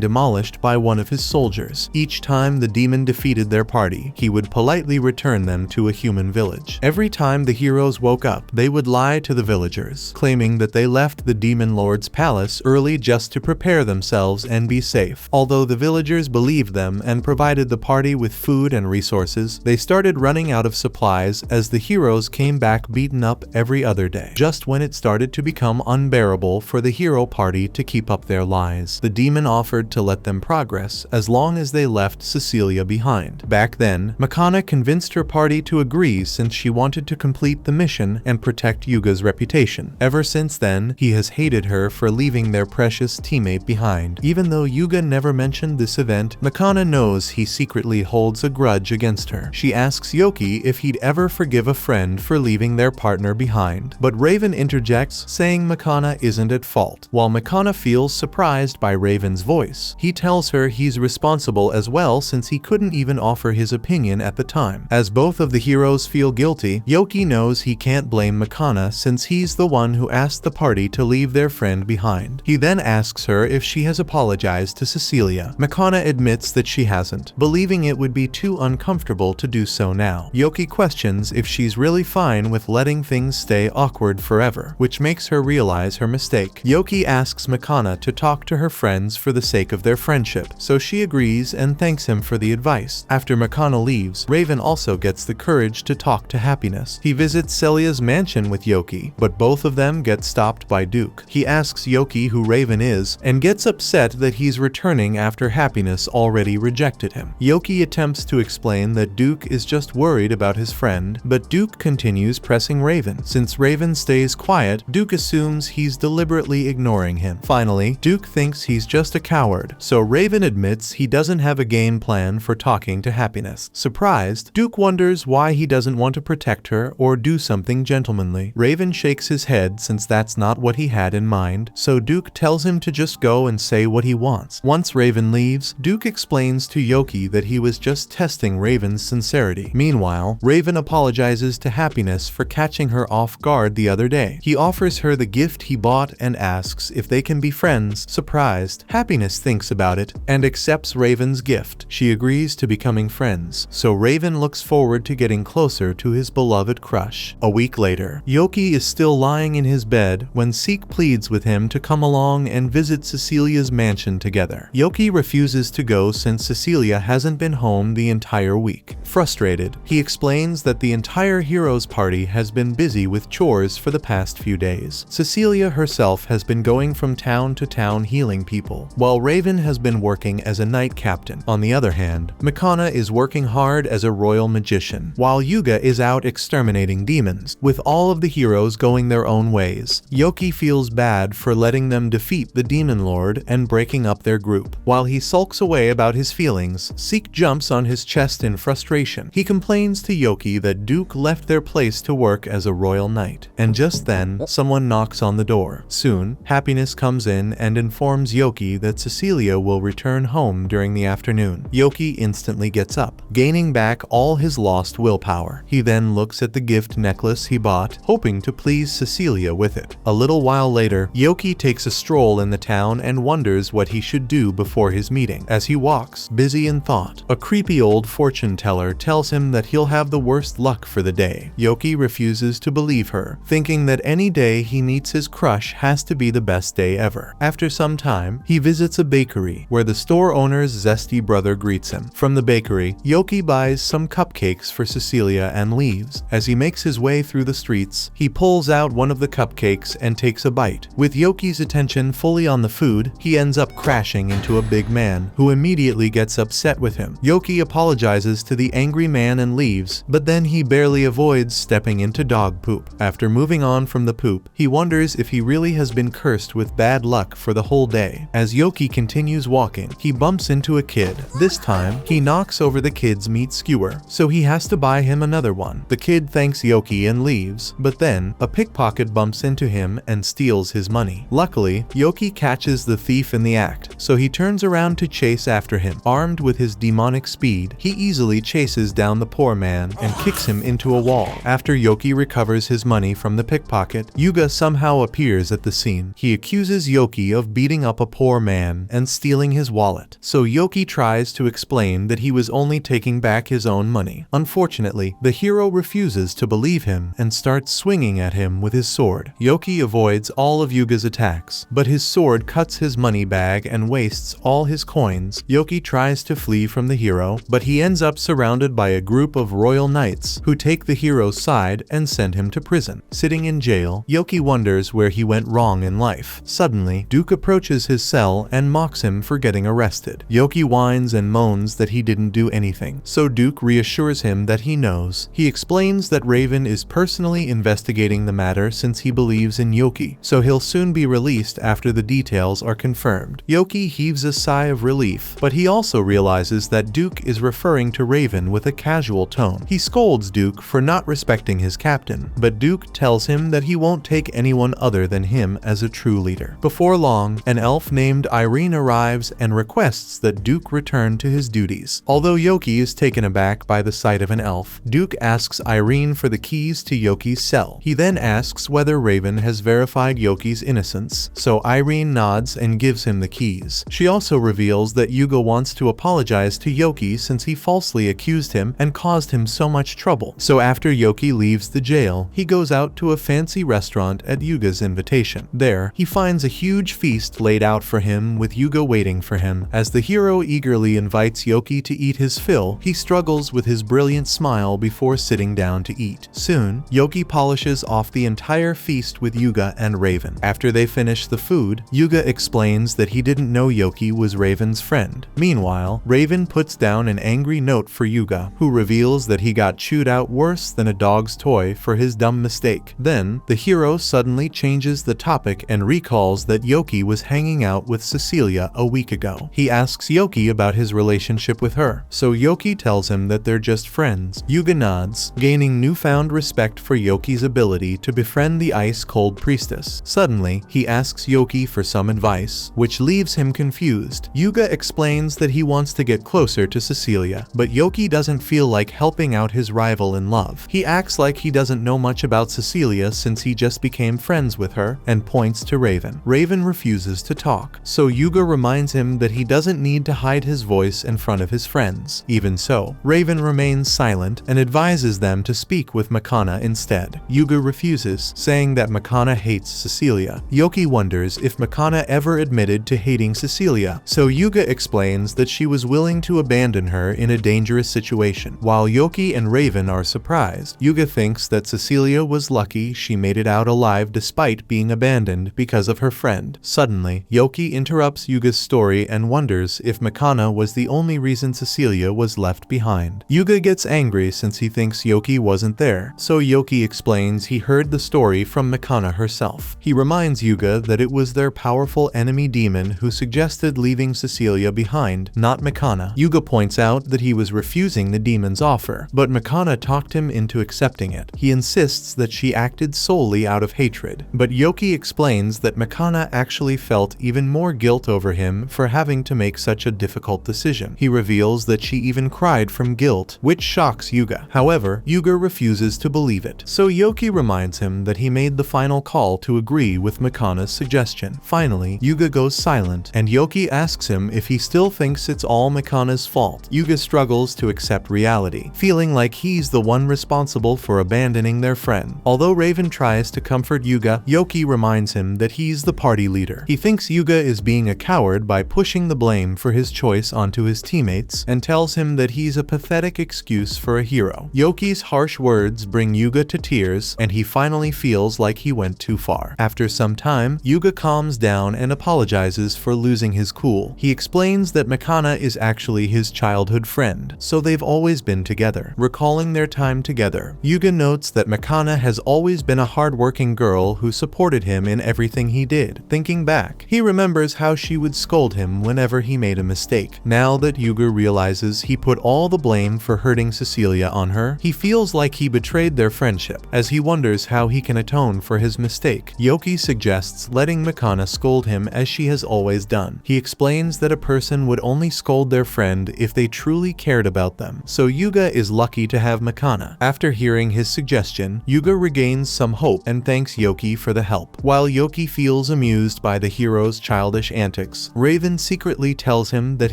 demolished by one of his soldiers. Each time the demon defeated their party, he would politely return them to a human village. Every time the heroes woke up, they would lie to the villagers, claiming that they left the Demon Lord's palace early just to prepare themselves and be safe. Although the villagers believed them and provided the party with food and resources, they started running out of supplies as the heroes came back beaten up every other day. Just when it started to become unbearable for the hero party to keep up their lies, the demon offered to let them progress as long as they left Cecilia behind. Back then, Makana convinced her party to agree since she wanted to complete the mission and protect Yuga's reputation. Ever since then, he has hated her for leaving their precious teammate behind. Even though Yuga never mentioned this event, Makana knows he secretly holds a grudge against her. She asks Yoki if he'd ever forgive a friend for leaving their partner behind, but Raven interjects, saying Makana isn't at fault. While Makana feels surprised by Raven's voice, he tells her he's responsible as well since he couldn't even offer his opinion at the time. As both of the heroes feel guilty, Yoki knows he can't blame Makana since he's the one who asked the party to leave their friend behind. He then asks her if she has apologized to Cecilia. Makana admits that she hasn't, believing it would be too uncomfortable to do so now. Yoki questions if she's really fine with letting things stay awkward forever, which makes her realize her mistake. Yoki asks Mikana to talk to her friends for the sake of their friendship, so she agrees and thanks him for the advice. After Mikana leaves, Raven also gets the courage to talk to Happiness. He visits Celia's mansion with Yoki, but both of them get stopped by Duke. He asks Yoki who Raven is and gets upset that he's returning after Happiness already rejected him. Yoki attempts to explain that Duke is just worried about his friend, but Duke continues pressing Raven. Since Raven stays quiet, Duke assumes he's deliberately ignoring him. Finally, Duke thinks he's just a coward, so Raven admits he doesn't have a game plan for talking to Happiness. Surprised, Duke wonders why he doesn't want to protect her or do something gentlemanly. Raven shakes his head since that's not what he had in mind, so Duke tells him to just go and say what he wants. Once Raven leaves, Duke explains to Yoki that he was just testing Raven's sincerity. Meanwhile, Raven apologizes to Happiness for catching her off guard the other day. He offers her the gift he bought and asks if they can be friends. Surprised, Happiness thinks about it and accepts Raven's gift. She agrees to becoming friends, so Raven looks forward to getting closer to his beloved crush. A week later, Yoki is still lying in his bed when Seek pleads with him to come along and visit Cecilia's mansion together. Yoki refuses to go since Cecilia hasn't been home the entire week. Frustrated, he explains that the entire Heroes party has been busy with chores for the past few days. Cecilia herself has been going from town to town healing people, while Raven has been working as a knight captain. On the other hand, Mikana is working hard as a royal magician, while Yuga is out exterminating demons. With all of the heroes going their own ways, Yoki feels bad for letting them defeat the Demon Lord and breaking up their group. While he sulks away about his feelings, Seek jumps on his chest in frustration. He complains to Yoki that Duke left their place to work as a royal knight. And just then, someone knocks on the door. Soon, Happiness comes in and informs Yoki that Cecilia will return home during the afternoon. Yoki instantly gets up, gaining back all his lost willpower. He then looks at the gift necklace he bought, hoping to please Cecilia with it. A little while later, Yoki takes a stroll in the town and wonders what he should do before his meeting. As he walks, busy in thought, a creepy old fortune teller tells him that he'll have the worst luck for the day. Yoki refuses to believe her, thinking that any day he meets his crush has to be the best day ever. After some time, he visits a bakery, where the store owner's zesty brother greets him. From the bakery, Yoki buys some cupcakes for Cecilia and leaves. As he makes his way through the streets, he pulls out one of the cupcakes and takes a bite. With Yoki's attention fully on the food, he ends up crashing into a big man, who immediately gets upset with him. Yoki apologizes to the angry man and leaves, but then he barely avoids stepping into dog poop. After moving on from the poop, he wonders if he really has been cursed with bad luck for the whole day. As Yoki continues walking, he bumps into a kid. This time, he knocks over the kid's meat skewer, so he has to buy him another one. The kid thanks Yoki and leaves, but then, a pickpocket bumps into him and steals his money. Luckily, Yoki catches the thief in the act, so he turns around to chase after him. Armed with his demonic speed, he easily chases down the poor man and kicks him into a wall. After Yoki recovers his money from the pickpocket, Yuga somehow appears at the scene. He accuses Yoki of beating up a poor man and stealing his wallet, so Yoki tries to explain that he was only taking back his own money. Unfortunately, the hero refuses to believe him and starts swinging at him with his sword. Yoki avoids all of Yuga's attacks, but his sword cuts his money bag and wastes all his coins. Yoki tries to flee from the hero, but he ends up surrounded by a group of royal knights who take the hero's side and send him to prison. Sitting in jail, Yoki wonders where he went wrong in life. Suddenly, Duke approaches his cell and mocks him for getting arrested. Yoki whines and moans that he didn't do anything, so Duke reassures him that he knows. He explains that Raven is personally investigating the matter since he believes in Yoki, so he'll soon be released after the details are confirmed. Yoki heaves a sigh of relief, but he also realizes that Duke is referring to Raven with a casual tone. He scolds Duke for not respecting his captain, but Duke tells him that he won't take anyone other than him as a true leader. Before long, an elf named Irene arrives and requests that Duke return to his duties. Although Yoki is taken aback by the sight of an elf, Duke asks Irene for the keys to Yoki's cell. He then asks whether Raven has verified Yoki's innocence, so Irene nods and gives him the keys. She also reveals that Yuga wants to apologize to Yoki since he falsely accused him and caused him so much trouble. So after Yoki leaves the jail, jail, he goes out to a fancy restaurant at Yuga's invitation. There, he finds a huge feast laid out for him with Yuga waiting for him. As the hero eagerly invites Yoki to eat his fill, he struggles with his brilliant smile before sitting down to eat. Soon, Yoki polishes off the entire feast with Yuga and Raven. After they finish the food, Yuga explains that he didn't know Yoki was Raven's friend. Meanwhile, Raven puts down an angry note for Yuga, who reveals that he got chewed out worse than a dog's toy for his dumb mistake. Then, the hero suddenly changes the topic and recalls that Yoki was hanging out with Cecilia a week ago. He asks Yoki about his relationship with her, so Yoki tells him that they're just friends. Yuga nods, gaining newfound respect for Yoki's ability to befriend the ice-cold priestess. Suddenly, he asks Yoki for some advice, which leaves him confused. Yuga explains that he wants to get closer to Cecilia, but Yoki doesn't feel like helping out his rival in love. He acts like he doesn't know much about Cecilia since he just became friends with her, and points to Raven. Raven refuses to talk, so Yuga reminds him that he doesn't need to hide his voice in front of his friends. Even so, Raven remains silent and advises them to speak with Makana instead. Yuga refuses, saying that Makana hates Cecilia. Yoki wonders if Makana ever admitted to hating Cecilia, so Yuga explains that she was willing to abandon her in a dangerous situation. While Yoki and Raven are surprised, Yuga thinks that Cecilia was lucky she made it out alive despite being abandoned because of her friend. Suddenly, Yoki interrupts Yuga's story and wonders if Makana was the only reason Cecilia was left behind. Yuga gets angry since he thinks Yoki wasn't there, so Yoki explains he heard the story from Makana herself. He reminds Yuga that it was their powerful enemy demon who suggested leaving Cecilia behind, not Makana. Yuga points out that he was refusing the demon's offer, but Makana talked him into accepting it. He insists that she acted solely out of hatred, but Yoki explains that Makana actually felt even more guilt over him for having to make such a difficult decision. He reveals that she even cried from guilt, which shocks Yuga. However, Yuga refuses to believe it, so Yoki reminds him that he made the final call to agree with Makana's suggestion. Finally, Yuga goes silent, and Yoki asks him if he still thinks it's all Makana's fault. Yuga struggles to accept reality, feeling like he's the one responsible for abandoning their friend. Although Raven tries to comfort Yuga, Yoki reminds him that he's the party leader. He thinks Yuga is being a coward by pushing the blame for his choice onto his teammates, and tells him that he's a pathetic excuse for a hero. Yoki's harsh words bring Yuga to tears, and he finally feels like he went too far. After some time, Yuga calms down and apologizes for losing his cool. He explains that Makana is actually his childhood friend, so they've always been together. Recalling their time together, Yuga notes that Makana has always been a hardworking girl who supported him in everything he did. Thinking back, he remembers how she would scold him whenever he made a mistake. Now that Yuga realizes he put all the blame for hurting Cecilia on her, he feels like he betrayed their friendship. As he wonders how he can atone for his mistake, Yoki suggests letting Makana scold him as she has always done. He explains that a person would only scold their friend if they truly cared about them, so Yuga is lucky to have Makana. After hearing his suggestion, Yuga regains some hope and thanks Yoki for the help. While Yoki feels amused by the hero's childish antics, Raven secretly tells him that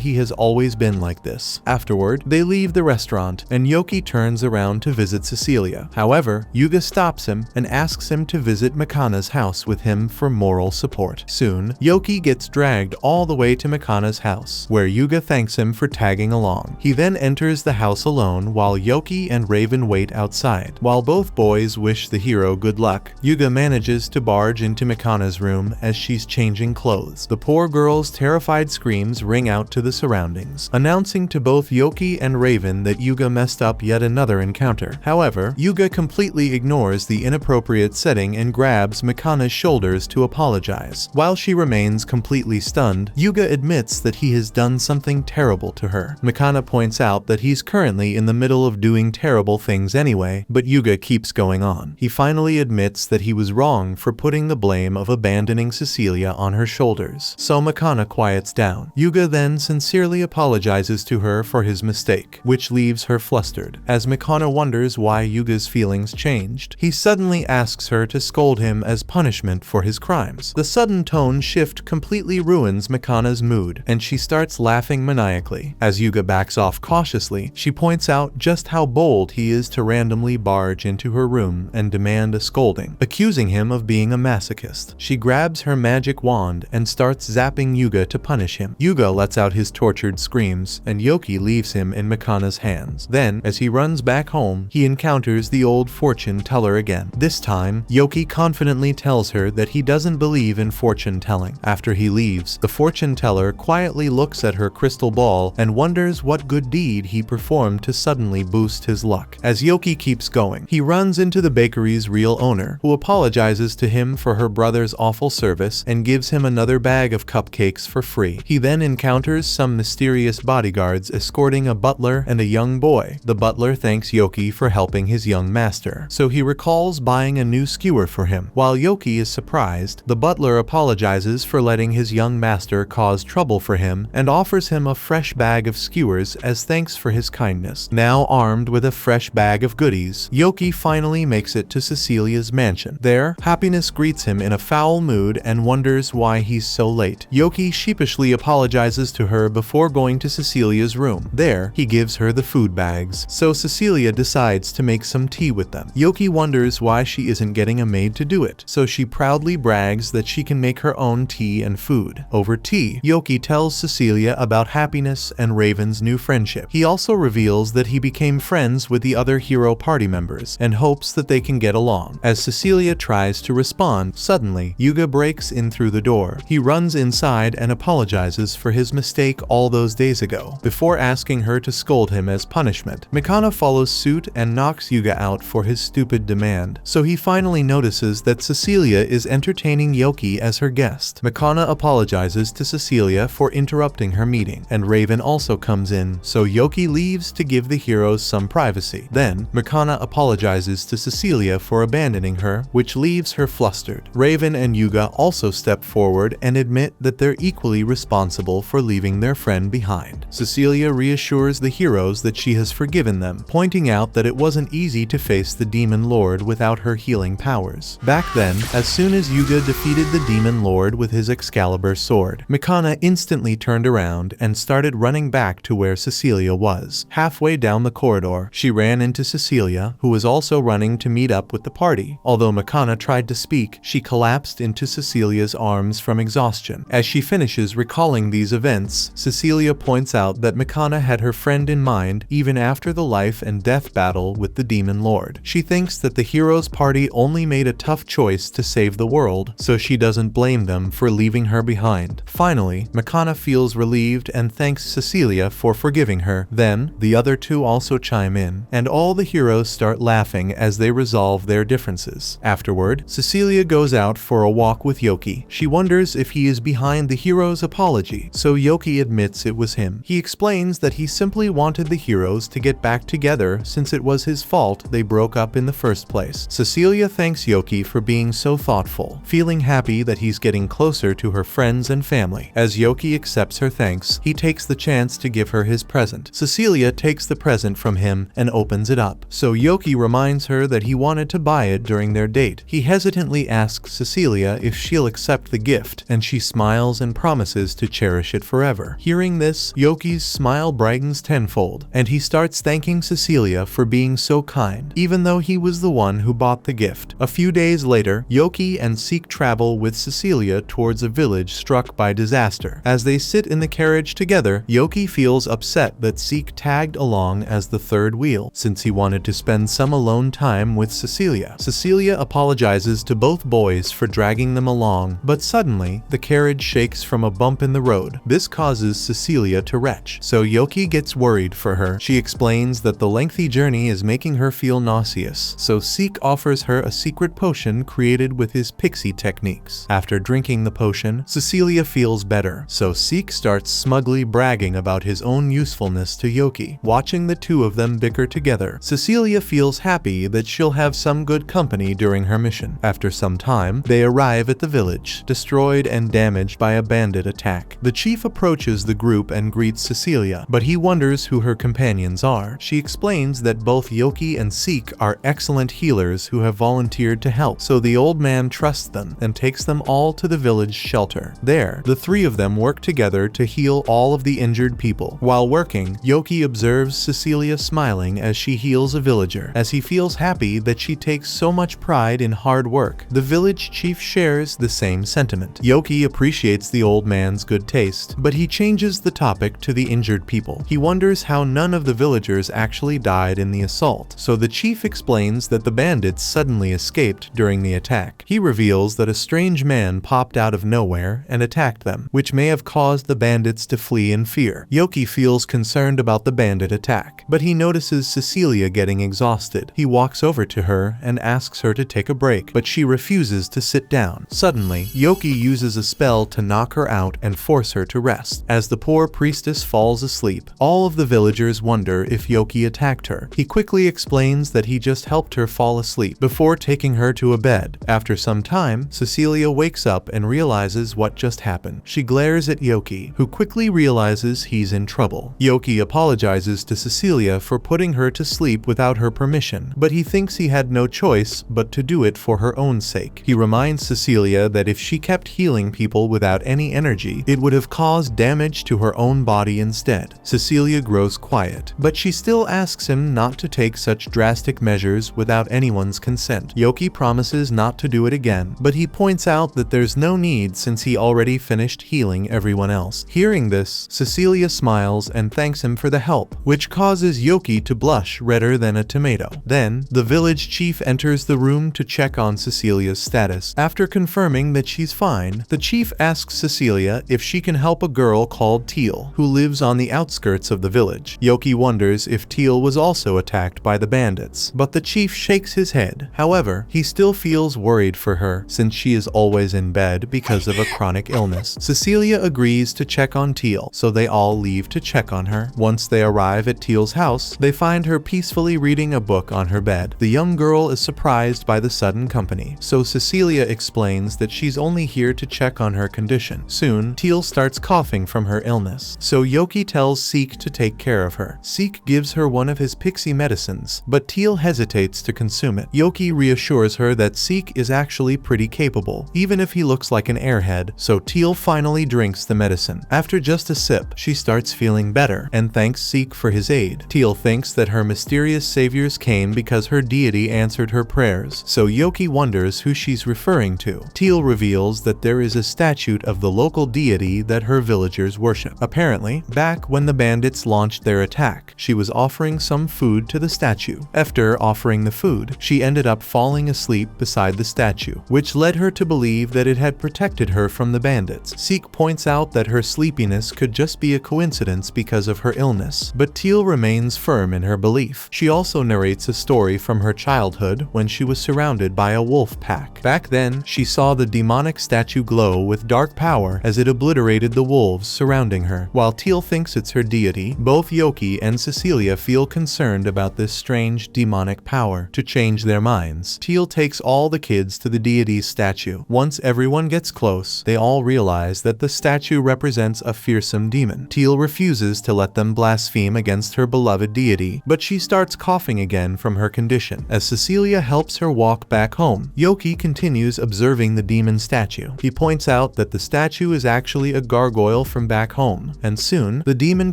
he has always been like this. Afterward, they leave the restaurant, and Yoki turns around to visit Cecilia. However, Yuga stops him and asks him to visit Makana's house with him for moral support. Soon, Yoki gets dragged all the way to Makana's house, where Yuga thanks him for tagging along. He then enters the house alone while Yoki and Raven wait outside. While both boys wish the hero good luck, Yuga manages to barge into Makana's room as she's changing clothes. The poor girl's terrified screams ring out to the surroundings, announcing to both Yoki and Raven that Yuga messed up yet another encounter. However, Yuga completely ignores the inappropriate setting and grabs Makana's shoulders to apologize. While she remains completely stunned, Yuga admits that he has done something terrible to her. Makana points out that he's currently in the middle of doing terrible things anyway, but Yuga keeps going on. He finally admits that he was wrong for putting the blame of abandoning Cecilia on her shoulders, so Makana quiets down. Yuga then sincerely apologizes to her for his mistake, which leaves her flustered. As Makana wonders why Yuga's feelings changed, he suddenly asks her to scold him as punishment for his crimes. The sudden tone shift completely ruins Makana's mood, and she starts laughing maniacally. As Yuga backs off cautiously, she points out just how bold he is to randomly barge into into her room and demand a scolding, accusing him of being a masochist. She grabs her magic wand and starts zapping Yuga to punish him. Yuga lets out his tortured screams, and Yoki leaves him in Mikana's hands. Then, as he runs back home, he encounters the old fortune teller again. This time, Yoki confidently tells her that he doesn't believe in fortune telling. After he leaves, the fortune teller quietly looks at her crystal ball and wonders what good deed he performed to suddenly boost his luck. As Yoki keeps going, he runs into the bakery's real owner, who apologizes to him for her brother's awful service and gives him another bag of cupcakes for free. He then encounters some mysterious bodyguards escorting a butler and a young boy. The butler thanks Yoki for helping his young master, so he recalls buying a new skewer for him. While Yoki is surprised, the butler apologizes for letting his young master cause trouble for him and offers him a fresh bag of skewers as thanks for his kindness. Now armed with a fresh bag of goodies, Yoki finally makes it to Cecilia's mansion. There, Happiness greets him in a foul mood and wonders why he's so late. Yoki sheepishly apologizes to her before going to Cecilia's room. There, he gives her the food bags, so Cecilia decides to make some tea with them. Yoki wonders why she isn't getting a maid to do it, so she proudly brags that she can make her own tea and food. Over tea, Yoki tells Cecilia about Happiness and Raven's new friendship. He also reveals that he became friends with the other hero party members and hopes that they can get along. As Cecilia tries to respond, suddenly, Yuga breaks in through the door. He runs inside and apologizes for his mistake all those days ago, before asking her to scold him as punishment. Mikana follows suit and knocks Yuga out for his stupid demand, so he finally notices that Cecilia is entertaining Yoki as her guest. Mikana apologizes to Cecilia for interrupting her meeting, and Raven also comes in, so Yoki leaves to give the heroes some privacy. Then, Mikana apologizes to Cecilia for abandoning her, which leaves her flustered. Raven and Yuga also step forward and admit that they're equally responsible for leaving their friend behind. Cecilia reassures the heroes that she has forgiven them, pointing out that it wasn't easy to face the Demon Lord without her healing powers. Back then, as soon as Yuga defeated the Demon Lord with his Excalibur sword, Mikana instantly turned around and started running back to where Cecilia was. Halfway down the corridor, she ran into Cecilia, who was also running to meet up with the party. Although Mikana tried to speak, she collapsed into Cecilia's arms from exhaustion. As she finishes recalling these events, Cecilia points out that Mikana had her friend in mind even after the life and death battle with the Demon Lord. She thinks that the heroes' party only made a tough choice to save the world, so she doesn't blame them for leaving her behind. Finally, Mikana feels relieved and thanks Cecilia for forgiving her. Then, the other two also chime in, and all the heroes start laughing as they resolve their differences. Afterward, Cecilia goes out for a walk with Yoki. She wonders if he is behind the hero's apology, so Yoki admits it was him. He explains that he simply wanted the heroes to get back together since it was his fault they broke up in the first place. Cecilia thanks Yoki for being so thoughtful, feeling happy that he's getting closer to her friends and family. As Yoki accepts her thanks, he takes the chance to give her his present. Cecilia takes the present from him and opens it up, so Yoki reminds her that he wanted to buy it during their date. He hesitantly asks Cecilia if she'll accept the gift, and she smiles and promises to cherish it forever. Hearing this, Yoki's smile brightens tenfold, and he starts thanking Cecilia for being so kind, even though he was the one who bought the gift. A few days later, Yoki and Seek travel with Cecilia towards a village struck by disaster. As they sit in the carriage together, Yoki feels upset that Seek tagged along as the third wheel, since he wanted to spend some alone time with Cecilia. Cecilia apologizes to both boys for dragging them along, but suddenly, the carriage shakes from a bump in the road. This causes Cecilia to retch, so Yoki gets worried for her. She explains that the lengthy journey is making her feel nauseous, so Seek offers her a secret potion created with his pixie techniques. After drinking the potion, Cecilia feels better, so Seek starts smugly bragging about his own usefulness to Yoki. Watching the two of them bicker together, Cecilia feels happy that she'll have some good company during her mission. After some time, they arrive at the village, destroyed and damaged by a bandit attack. The chief approaches the group and greets Cecilia, but he wonders who her companions are. She explains that both Yoki and Seek are excellent healers who have volunteered to help, so the old man trusts them and takes them all to the village shelter. There, the three of them work together to heal all of the injured people. While working, Yoki observes Cecilia smiling as she heals a villager. As he feels happy that she takes so much pride in hard work. The village chief shares the same sentiment. Yoki appreciates the old man's good taste, but he changes the topic to the injured people. He wonders how none of the villagers actually died in the assault, so the chief explains that the bandits suddenly escaped during the attack. He reveals that a strange man popped out of nowhere and attacked them, which may have caused the bandits to flee in fear. Yoki feels concerned about the bandit attack, but he notices Cecilia getting exhausted. He walks over to her and asks her to take a break, but she refuses to sit down. Suddenly, Yoki uses a spell to knock her out and force her to rest. As the poor priestess falls asleep, all of the villagers wonder if Yoki attacked her. He quickly explains that he just helped her fall asleep before taking her to a bed. After some time, Cecilia wakes up and realizes what just happened. She glares at Yoki, who quickly realizes he's in trouble. Yoki apologizes to Cecilia for putting her to sleep without her permission, but he thinks he had no choice but to do it for her own sake. He reminds Cecilia that if she kept healing people without any energy, it would have caused damage to her own body instead. Cecilia grows quiet, but she still asks him not to take such drastic measures without anyone's consent. Yoki promises not to do it again, but he points out that there's no need since he already finished healing everyone else. Hearing this, Cecilia smiles and thanks him for the help, which causes Yoki to blush redder than a tomato. Then, the village chief enters the room to check on Cecilia's status. After confirming that she's fine, the chief asks Cecilia if she can help a girl called Teal, who lives on the outskirts of the village. Yoki wonders if Teal was also attacked by the bandits, but the chief shakes his head. However, he still feels worried for her since she is always in bed because of a chronic illness. Cecilia agrees to check on Teal, so they all leave to check on her. Once they arrive at Teal's house, they find her peacefully reading a book on her bed. The young girl is surprised by the sudden company, so Cecilia explains that she's only here to check on her condition. Soon, Teal starts coughing from her illness, so Yoki tells Seek to take care of her. Seek gives her one of his pixie medicines, but Teal hesitates to consume it. Yoki reassures her that Seek is actually pretty capable, even if he looks like an airhead, so Teal finally drinks the medicine. After just a sip, she starts feeling better and thanks Seek for his aid. Teal thinks that her mysterious saviors came because her deity answered her prayers, so Yoki wonders who she's referring to. Teal reveals that there is a statue of the local deity that her villagers worship. Apparently, back when the bandits launched their attack, she was offering some food to the statue. After offering the food, she ended up falling asleep beside the statue, which led her to believe that it had protected her from the bandits. Seek points out that her sleepiness could just be a coincidence because of her illness, but Teal remains firm in her belief. She also narrates a story from her childhood when she was surrounded by a wolf pack. Back then, she saw the demonic statue glow with dark power as it obliterated the wolves surrounding her. While Teal thinks it's her deity, both Yoki and Cecilia feel concerned about this strange demonic power. To change their minds, Teal takes all the kids to the deity's statue. Once everyone gets close, they all realize that the statue represents a fearsome demon. Teal refuses to let them blaspheme against her beloved deity, but she starts coughing again from her condition. As Cecilia helps her walk back home, Yoki continues observing the demon statue. He points out that the statue is actually a gargoyle from back home, and soon, the demon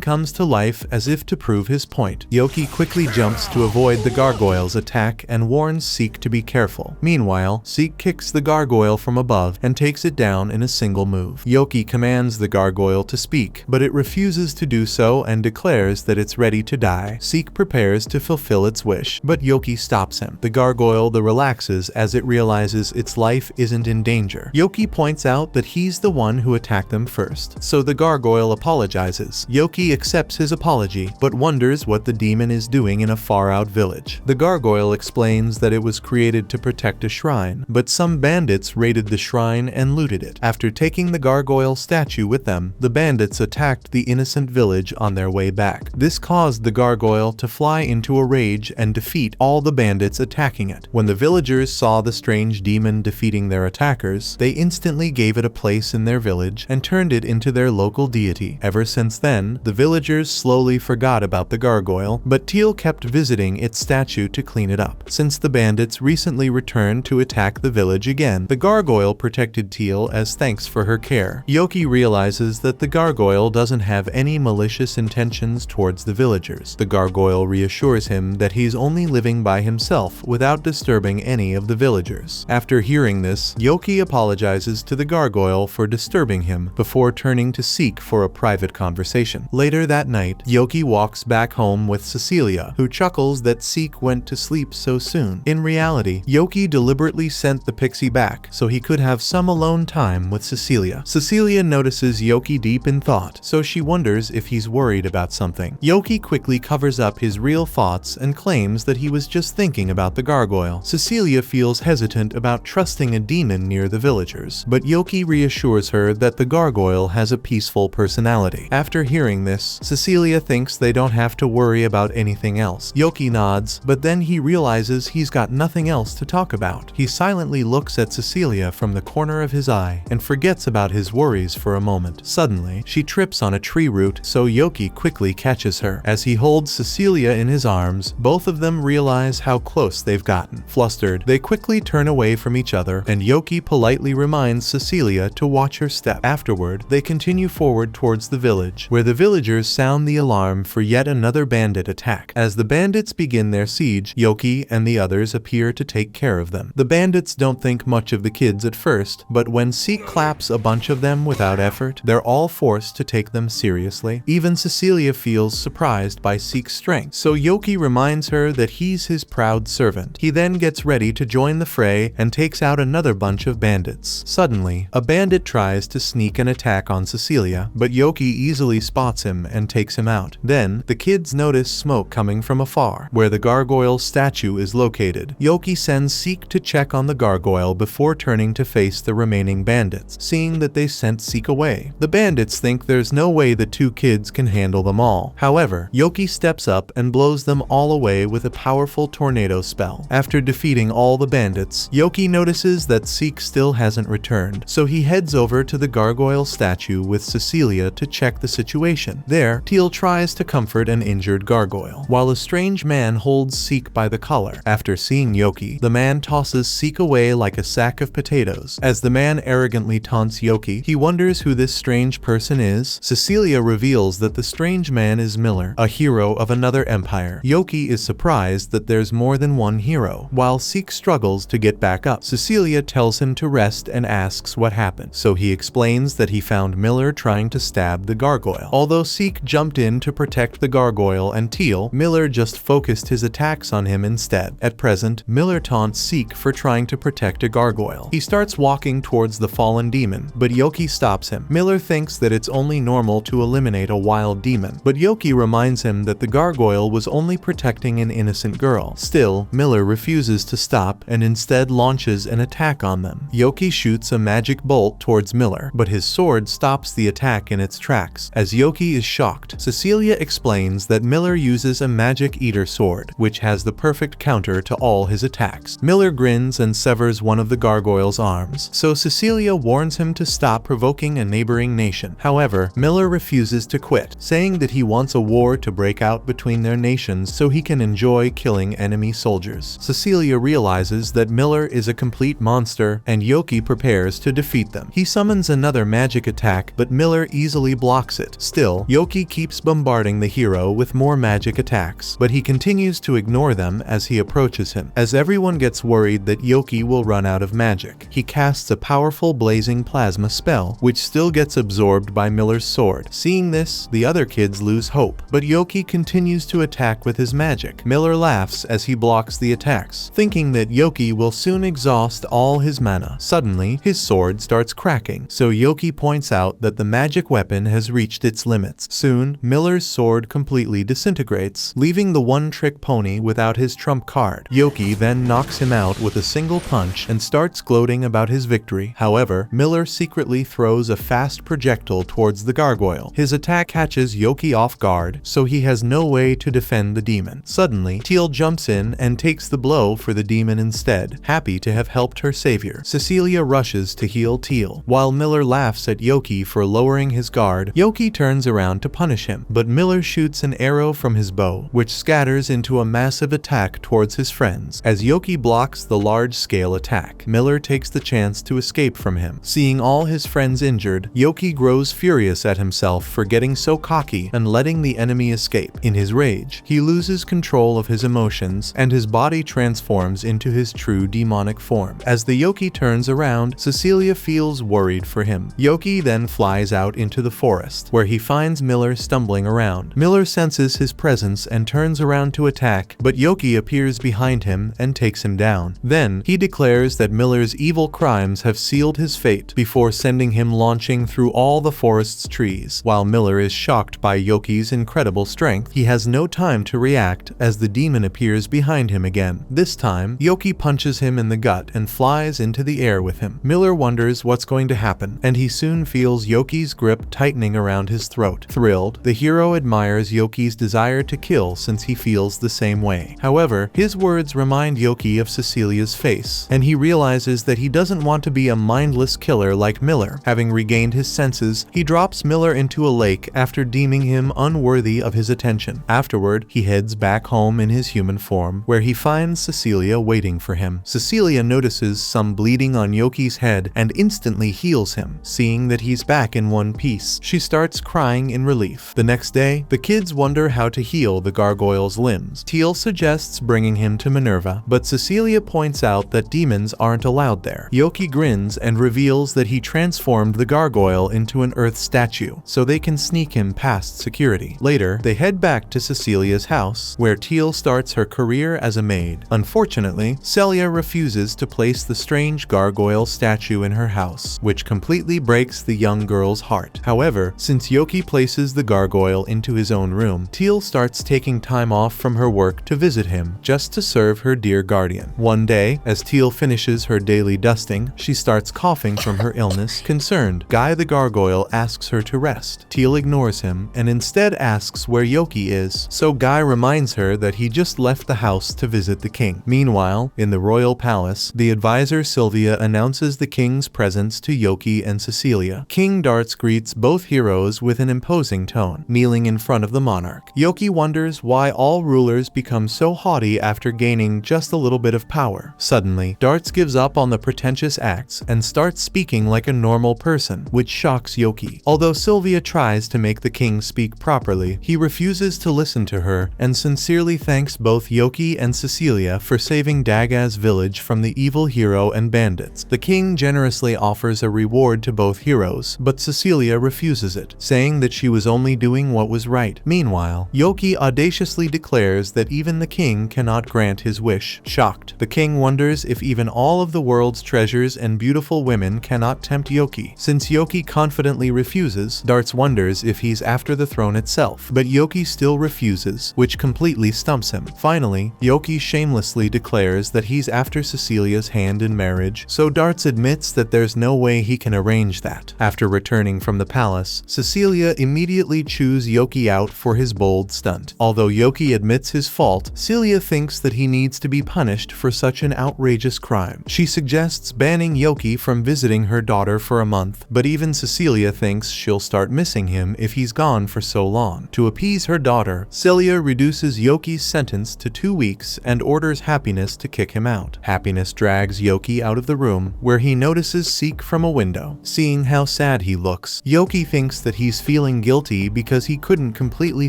comes to life as if to prove his point. Yoki quickly jumps to avoid the gargoyle's attack and warns Seek to be careful. Meanwhile, Seek kicks the gargoyle from above and takes it down in a single move. Yoki commands the gargoyle to speak, but it refuses to do so and declares that it's ready to die. Seek prepares to fulfill its wish, but Yoki stops him. The gargoyle relaxes as it realizes its life isn't in danger. Yoki points out that he's the one who attacked them first, so the gargoyle apologizes. Yoki accepts his apology, but wonders what the demon is doing in a far-out village. The gargoyle explains that it was created to protect a shrine, but some bandits raided the shrine and looted it. After taking the gargoyle statue with them, the bandits attacked the innocent village on their way back. This caused the gargoyle to fly into a rage and defeat all the bandits attacking it. When the villagers saw the strange demon defeating their attackers, they instantly gave it a place in their village and turned it into their local deity. Ever since then, the villagers slowly forgot about the gargoyle, but Teal kept visiting its statue to clean it up. Since the bandits recently returned to attack the village again, the gargoyle protected Teal as thanks for her care. Yoki realizes that the gargoyle doesn't have any malicious intentions towards the villagers. The gargoyle reassures him that he's only only living by himself without disturbing any of the villagers. After hearing this, Yoki apologizes to the gargoyle for disturbing him before turning to seek for a private conversation. Later that night, Yoki walks back home with Cecilia, who chuckles that Seek went to sleep so soon. In reality, Yoki deliberately sent the pixie back so he could have some alone time with Cecilia. Cecilia notices Yoki deep in thought, so she wonders if he's worried about something. Yoki quickly covers up his real thoughts and claims that he was just thinking about the gargoyle. Cecilia feels hesitant about trusting a demon near the villagers, but Yoki reassures her that the gargoyle has a peaceful personality. After hearing this, Cecilia thinks they don't have to worry about anything else. Yoki nods, but then he realizes he's got nothing else to talk about. He silently looks at Cecilia from the corner of his eye and forgets about his worries for a moment. Suddenly, she trips on a tree root, so Yoki quickly catches her. As he holds Cecilia in his arms, both of them realize how close they've gotten. Flustered, they quickly turn away from each other, and Yoki politely reminds Cecilia to watch her step. Afterward, they continue forward towards the village, where the villagers sound the alarm for yet another bandit attack. As the bandits begin their siege, Yoki and the others appear to take care of them. The bandits don't think much of the kids at first, but when Seek claps a bunch of them without effort, they're all forced to take them seriously. Even Cecilia feels surprised by Seek's strength, so Yoki reminds her that he's his proud servant. He then gets ready to join the fray and takes out another bunch of bandits. Suddenly, a bandit tries to sneak an attack on Cecilia, but Yoki easily spots him and takes him out. Then, the kids notice smoke coming from afar, where the gargoyle statue is located. Yoki sends Seek to check on the gargoyle before turning to face the remaining bandits, seeing that they sent Seek away. The bandits think there's no way the two kids can handle them all. However, Yoki steps up and blows them all away with a powerful tornado spell. After defeating all the bandits, Yoki notices that Seek still hasn't returned, so he heads over to the gargoyle statue with Cecilia to check the situation. There, Teal tries to comfort an injured gargoyle, while a strange man holds Seek by the collar. After seeing Yoki, the man tosses Seek away like a sack of potatoes. As the man arrogantly taunts Yoki, he wonders who this strange person is. Cecilia reveals that the strange man is Miller, a hero of another empire. Yoki is surprised that there's more than one hero. While Seek struggles to get back up, Cecilia tells him to rest and asks what happened, so he explains that he found Miller trying to stab the gargoyle. Although Seek jumped in to protect the gargoyle and Teal, Miller just focused his attacks on him instead. At present, Miller taunts Seek for trying to protect a gargoyle. He starts walking towards the fallen demon, but Yoki stops him. Miller thinks that it's only normal to eliminate a wild demon, but Yoki reminds him that the gargoyle was only protecting an innocent girl. Still, Miller refuses to stop and instead launches an attack on them. Yoki shoots a magic bolt towards Miller, but his sword stops the attack in its tracks. As Yoki is shocked, Cecilia explains that Miller uses a magic eater sword, which has the perfect counter to all his attacks. Miller grins and severs one of the gargoyle's arms, so Cecilia warns him to stop provoking a neighboring nation. However, Miller refuses to quit, saying that he wants a war to break out between their nations so he can enjoy killing enemy soldiers. Cecilia realizes that Miller is a complete monster, and Yoki prepares to defeat them. He summons another magic attack, but Miller easily blocks it. Still, Yoki keeps bombarding the hero with more magic attacks, but he continues to ignore them as he approaches him. As everyone gets worried that Yoki will run out of magic, he casts a powerful blazing plasma spell, which still gets absorbed by Miller's sword. Seeing this, the other kids lose hope, but Yoki continues to attack with his magic. Miller laughs as he blocks the attacks, thinking that Yoki will soon exhaust all his mana. Suddenly, his sword starts cracking, so Yoki points out that the magic weapon has reached its limits. Soon, Miller's sword completely disintegrates, leaving the one-trick pony without his trump card. Yoki then knocks him out with a single punch and starts gloating about his victory. However, Miller secretly throws a fast projectile towards the gargoyle. His attack catches Yoki off guard, so he has no way to defend the demon. Suddenly, Teal jumps in and takes the blow for the demon instead, happy to have helped her savior. Cecilia rushes to heal Teal. While Miller laughs at Yoki for lowering his guard, Yoki turns around to punish him, but Miller shoots an arrow from his bow, which scatters into a massive attack towards his friends. As Yoki blocks the large-scale attack, Miller takes the chance to escape from him. Seeing all his friends injured, Yoki grows furious at himself for getting so cocky and letting the enemy escape. In his rage, he loses control of his emotions, and his body transforms into his true demonic form. As the Yoki turns around, Cecilia feels worried for him. Yoki then flies out into the forest, where he finds Miller stumbling around. Miller senses his presence and turns around to attack, but Yoki appears behind him and takes him down. Then, he declares that Miller's evil crimes have sealed his fate before sending him launching through all the forest's trees. While Miller is shocked by Yoki's incredible strength, he has no time to react as the demon appears behind him again. This time, Yoki punches him in the gut and flies into the air with him. Miller wonders what's going to happen, and he soon feels Yoki's grip tightening around his throat. Thrilled, the hero admires Yoki's desire to kill since he feels the same way. However, his words remind Yoki of Cecilia's face, and he realizes that he doesn't want to be a mindless killer like Miller. Having regained his senses, he drops Miller into a lake after deeming him unworthy of his attention. Afterward, he heads back home in his human form, where he finds Cecilia waiting for him. Cecilia notices some bleeding on Yoki's head and instantly heals him. Seeing that he's back in one piece, she starts crying in relief. The next day, the kids wonder how to heal the gargoyle's limbs. Teal suggests bringing him to Minerva, but Cecilia points out that demons aren't allowed there. Yoki grins and reveals that he transformed the gargoyle into an earth statue, so they can sneak him past security. Later, they head back to Cecilia's house, where Teal starts her career as a maid. Unfortunately, Celia refuses to place the strange gargoyle statue in her house, which completely breaks the young girl's heart. However, since Yoki places the gargoyle into his own room, Teal starts taking time off from her work to visit him, just to serve her dear guardian. One day, as Teal finishes her daily dusting, she starts coughing from her illness. Concerned, Guy the gargoyle asks her to rest. Teal ignores him and instead asks where Yoki is, so Guy reminds her that he just left the house to visit the king. Meanwhile, in the royal palace, the advisor Sylvia announces the king's presence to Yoki and Cecilia. King Darts greets both heroes with an imposing tone, kneeling in front of the monarch. Yoki wonders why all rulers become so haughty after gaining just a little bit of power. Suddenly, Darts gives up on the pretentious acts and starts speaking like a normal person, which shocks Yoki. Although Sylvia tries to make the king speak properly, he refuses to listen to her and sincerely thanks both Yoki and Cecilia for saving Dagaz's village from the evil hero and bandits. The king generously offers a reward to both heroes, but Cecilia refuses it, saying that she was only doing what was right. Meanwhile, Yoki audaciously declares that even the king cannot grant his wish. Shocked, the king wonders if even all of the world's treasures and beautiful women cannot tempt Yoki. Since Yoki confidently refuses, Darts wonders if he's after the throne itself, but Yoki still refuses, which completely stumps him. Finally, Yoki shamelessly declares that he's after Cecilia's hand in marriage, so Darts admits that there's no way he can arrange that. After returning from the palace, Cecilia immediately chews Yoki out for his bold stunt. Although Yoki admits his fault, Celia thinks that he needs to be punished for such an outrageous crime. She suggests banning Yoki from visiting her daughter for a month, but even Cecilia thinks she'll start missing him if he's gone for so long. To appease her daughter, Celia reduces Yoki's sentence to 2 weeks and orders Happiness to kick him out. Happiness drags Yoki out of the room, where he notices Seek from a window. Seeing how sad he looks, Yoki thinks that he's feeling guilty because he couldn't completely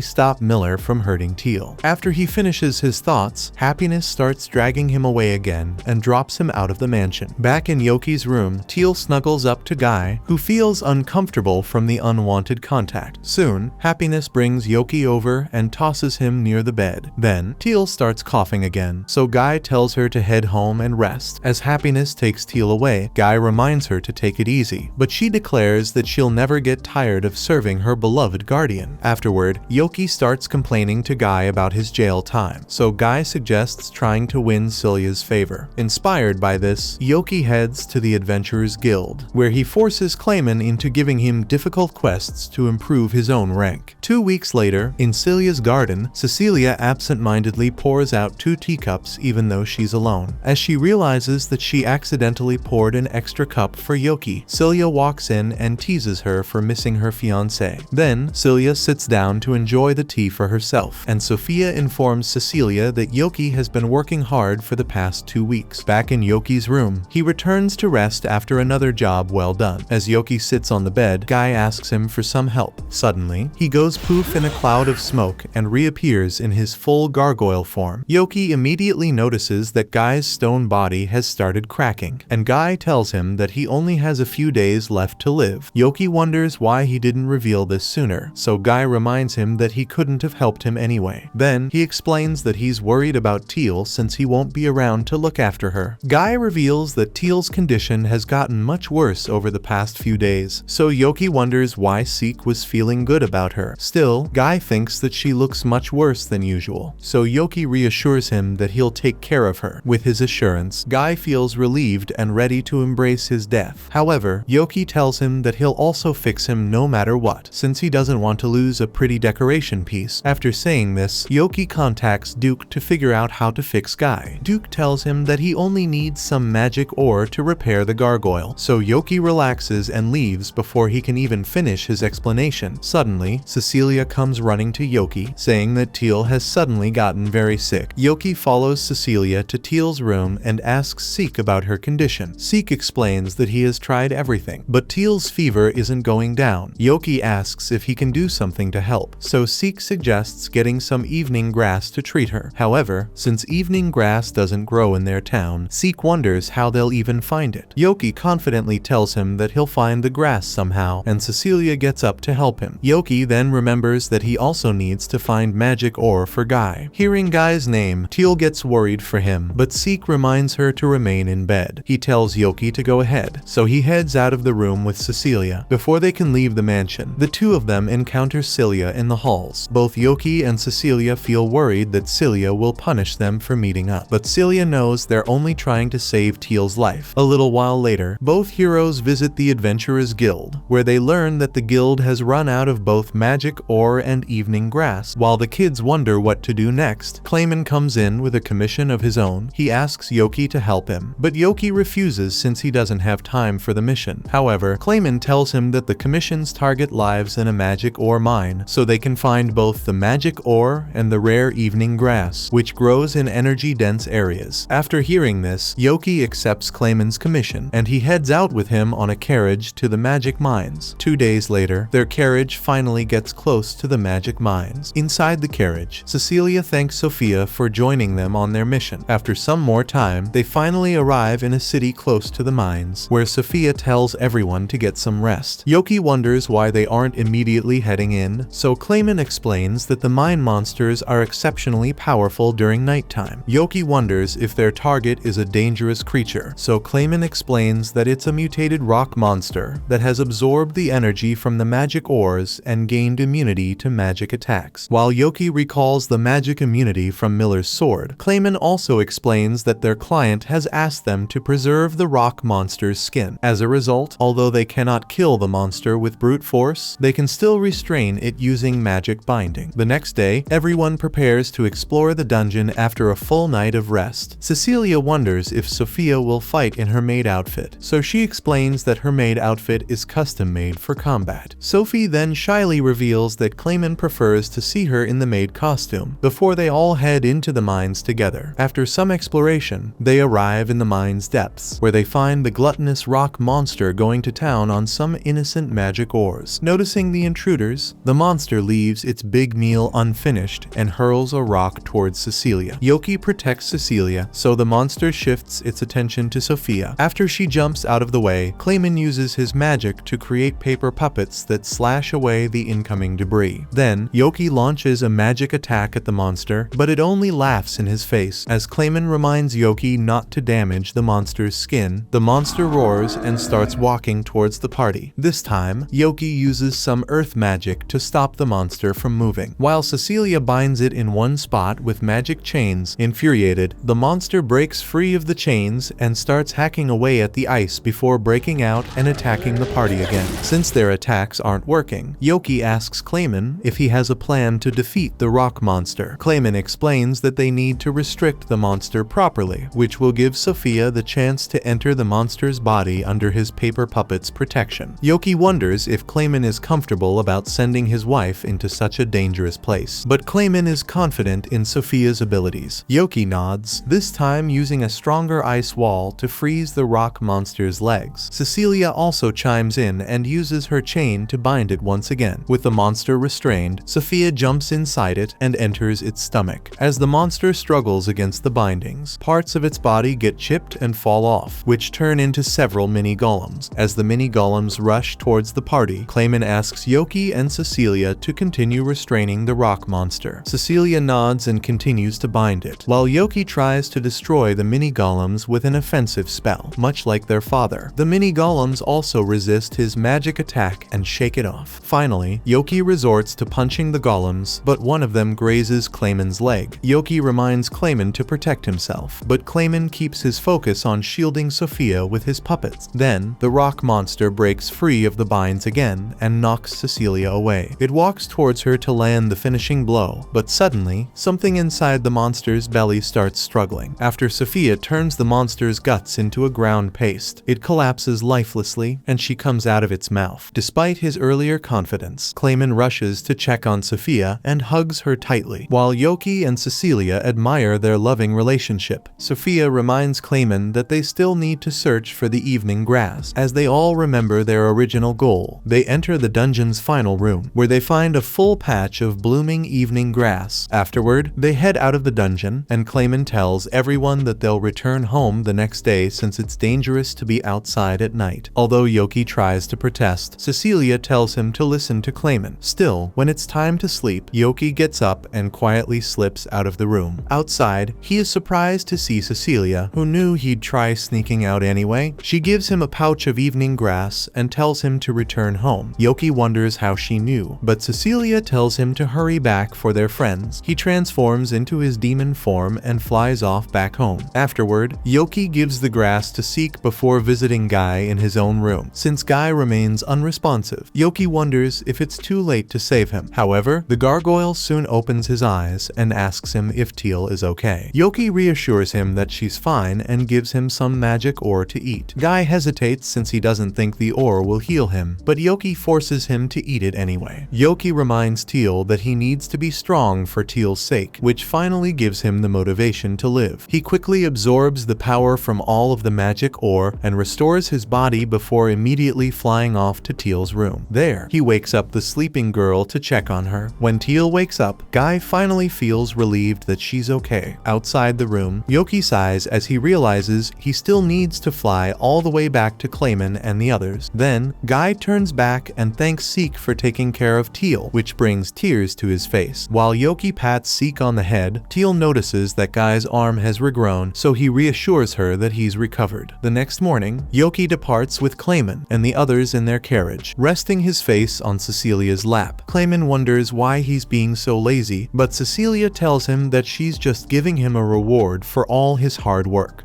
stop Miller from hurting Teal. After he finishes his thoughts, Happiness starts dragging him away again and drops him out of the mansion. Back in Yoki's room, Teal snuggles up to Guy, who feels uncomfortable from the unwanted contact. Soon, Happiness brings Yoki over and tosses him near the bed. Then, Teal starts coughing again, so Guy tells her to head home and rest. As Happiness takes Teal away, Guy reminds her to take it easy, but she declares that she'll never get tired of serving her beloved guardian. Afterward, Yoki starts complaining to Guy about his jail time, so Guy suggests trying to win Celia's favor. Inspired by this, Yoki heads to the Adventurers Guild, where he forces Clayman into giving him difficult quests to improve his own rank. 2 weeks later, in Celia's garden, Cecilia absent-mindedly pours out 2 teacups even though she's alone. As she realizes that she accidentally poured an extra cup for Yoki, Celia walks in and teases her for missing her fiancé. Then, Celia sits down to enjoy the tea for herself, and Sophia informs Cecilia that Yoki has been working hard for the past 2 weeks. Back in Yoki's room, he returns to rest after another job well done. As Yoki sits on the bed, Guy asks him for some help. Suddenly, he goes poof in a cloud of smoke and reappears in his full full gargoyle form. Yoki immediately notices that Guy's stone body has started cracking, and Guy tells him that he only has a few days left to live. Yoki wonders why he didn't reveal this sooner, so Guy reminds him that he couldn't have helped him anyway. Then, he explains that he's worried about Teal since he won't be around to look after her. Guy reveals that Teal's condition has gotten much worse over the past few days, so Yoki wonders why Seek was feeling good about her. Still, Guy thinks that she looks much worse than usual, so Yoki reassures him that he'll take care of her. With his assurance, Guy feels relieved and ready to embrace his death. However, Yoki tells him that he'll also fix him no matter what, since he doesn't want to lose a pretty decoration piece. After saying this, Yoki contacts Duke to figure out how to fix Guy. Duke tells him that he only needs some magic ore to repair the gargoyle, so Yoki relaxes and leaves before he can even finish his explanation. Suddenly, Cecilia comes running to Yoki, saying that Teal has suddenly gotten very sick. Yoki follows Cecilia to Teal's room and asks Seek about her condition. Seek explains that he has tried everything, but Teal's fever isn't going down. Yoki asks if he can do something to help, so Seek suggests getting some evening grass to treat her. However, since evening grass doesn't grow in their town, Seek wonders how they'll even find it. Yoki confidently tells him that he'll find the grass somehow, and Cecilia gets up to help him. Yoki then remembers that he also needs to find magic ore for Guy. Hearing Guy's name, Teal gets worried for him, but Seek reminds her to remain in bed. He tells Yoki to go ahead, so he heads out of the room with Cecilia. Before they can leave the mansion, the two of them encounter Celia in the halls. Both Yoki and Cecilia feel worried that Celia will punish them for meeting up, but Celia knows they're only trying to save Teal's life. A little while later, both heroes visit the Adventurers Guild, where they learn that the guild has run out of both magic ore and evening grass. While the kids wonder what to do next, Clayman comes in with a commission of his own. He asks Yoki to help him, but Yoki refuses since he doesn't have time for the mission. However, Clayman tells him that the commissions target lives in a magic ore mine, so they can find both the magic ore and the rare evening grass, which grows in energy-dense areas. After hearing this, Yoki accepts Clayman's commission, and he heads out with him on a carriage to the magic mines. 2 days later, their carriage finally gets close to the magic mines. Inside the carriage, Cecilia thanks Sophia for joining them on their mission. After some more time, they finally arrive in a city close to the mines, where Sophia tells everyone to get some rest. Yoki wonders why they aren't immediately heading in, so Clayman explains that the mine monsters are exceptionally powerful during nighttime. Yoki wonders if their target is a dangerous creature, so Clayman explains that it's a mutated rock monster that has absorbed the energy from the magic ores and gained immunity to magic attacks. While Yoki recalls the magic immunity from Miller's sword, Clayman also explains that their client has asked them to preserve the rock monster's skin. As a result, although they cannot kill the monster with brute force, they can still restrain it using magic binding. The next day, everyone prepares to explore the dungeon after a full night of rest. Cecilia wonders if Sophia will fight in her maid outfit, so she explains that her maid outfit is custom made for combat. Sophie then shyly reveals that Clayman prefers to see her in the maid costume, before they all head into the mines together. After some exploration, they arrive in the mine's depths, where they find the gluttonous rock monster going to town on some innocent magic ores. Noticing the intruders, the monster leaves its big meal unfinished and hurls a rock towards Cecilia. Yoki protects Cecilia, so the monster shifts its attention to Sophia. After she jumps out of the way, Clayman uses his magic to create paper puppets that slash away the incoming debris. Then, Yoki launches a magic attack at the monster, but it only laughs in his face. As Clayman reminds Yoki not to damage the monster's skin, the monster roars and starts walking towards the party. This time, Yoki uses some earth magic to stop the monster from moving, while Cecilia binds it in one spot with magic chains. Infuriated, the monster breaks free of the chains and starts hacking away at the ice before breaking out and attacking the party again. Since their attacks aren't working, Yoki asks Clayman if he has a plan to defeat the rock monster. Clayman explains that they need to restrict the monster properly, which will give Sophia the chance to enter the monster's body under his paper puppet's protection. Yoki wonders if Clayman is comfortable about sending his wife into such a dangerous place, but Clayman is confident in Sophia's abilities. Yoki nods, this time using a stronger ice wall to freeze the rock monster's legs. Cecilia also chimes in and uses her chain to bind it once again. With the monster restrained, Sophia jumps inside it and enters enters its stomach. As the monster struggles against the bindings, parts of its body get chipped and fall off, which turn into several mini-golems. As the mini-golems rush towards the party, Clayman asks Yoki and Cecilia to continue restraining the rock monster. Cecilia nods and continues to bind it, while Yoki tries to destroy the mini-golems with an offensive spell, much like their father. The mini-golems also resist his magic attack and shake it off. Finally, Yoki resorts to punching the golems, but one of them grazes Clayman's leg. Yoki reminds Clayman to protect himself, but Clayman keeps his focus on shielding Sophia with his puppets. Then, the rock monster breaks free of the binds again and knocks Cecilia away. It walks towards her to land the finishing blow, but suddenly, something inside the monster's belly starts struggling. After Sophia turns the monster's guts into a ground paste, it collapses lifelessly and she comes out of its mouth. Despite his earlier confidence, Clayman rushes to check on Sophia and hugs her tightly, while Yoki and Cecilia admire their loving relationship. Sophia reminds Clayman that they still need to search for the evening grass. As they all remember their original goal, they enter the dungeon's final room, where they find a full patch of blooming evening grass. Afterward, they head out of the dungeon, and Clayman tells everyone that they'll return home the next day since it's dangerous to be outside at night. Although Yoki tries to protest, Cecilia tells him to listen to Clayman. Still, when it's time to sleep, Yoki gets up and quietly slips out of the room. Outside, he is surprised to see Cecilia, who knew he'd try sneaking out anyway. She gives him a pouch of evening grass and tells him to return home. Yoki wonders how she knew, but Cecilia tells him to hurry back for their friends. He transforms into his demon form and flies off back home. Afterward, Yoki gives the grass to Seek before visiting Guy in his own room. Since Guy remains unresponsive, Yoki wonders if it's too late to save him. However, the gargoyle soon opens his eyes and asks him if Teal is okay. Yoki reassures him that she's fine and gives him some magic ore to eat. Guy hesitates since he doesn't think the ore will heal him, but Yoki forces him to eat it anyway. Yoki reminds Teal that he needs to be strong for Teal's sake, which finally gives him the motivation to live. He quickly absorbs the power from all of the magic ore and restores his body before immediately flying off to Teal's room. There, he wakes up the sleeping girl to check on her. When Teal wakes up, Guy finally feels relieved that she's okay. Outside the room, Yoki sighs as he realizes he still needs to fly all the way back to Clayman and the others. Then, Guy turns back and thanks Seek for taking care of Teal, which brings tears to his face. While Yoki pats Seek on the head, Teal notices that Guy's arm has regrown, so he reassures her that he's recovered. The next morning, Yoki departs with Clayman and the others in their carriage, resting his face on Cecilia's lap. Clayman wonders why he's being so lazy, but Cecilia tells him that she's just giving him a reward for all his hard work.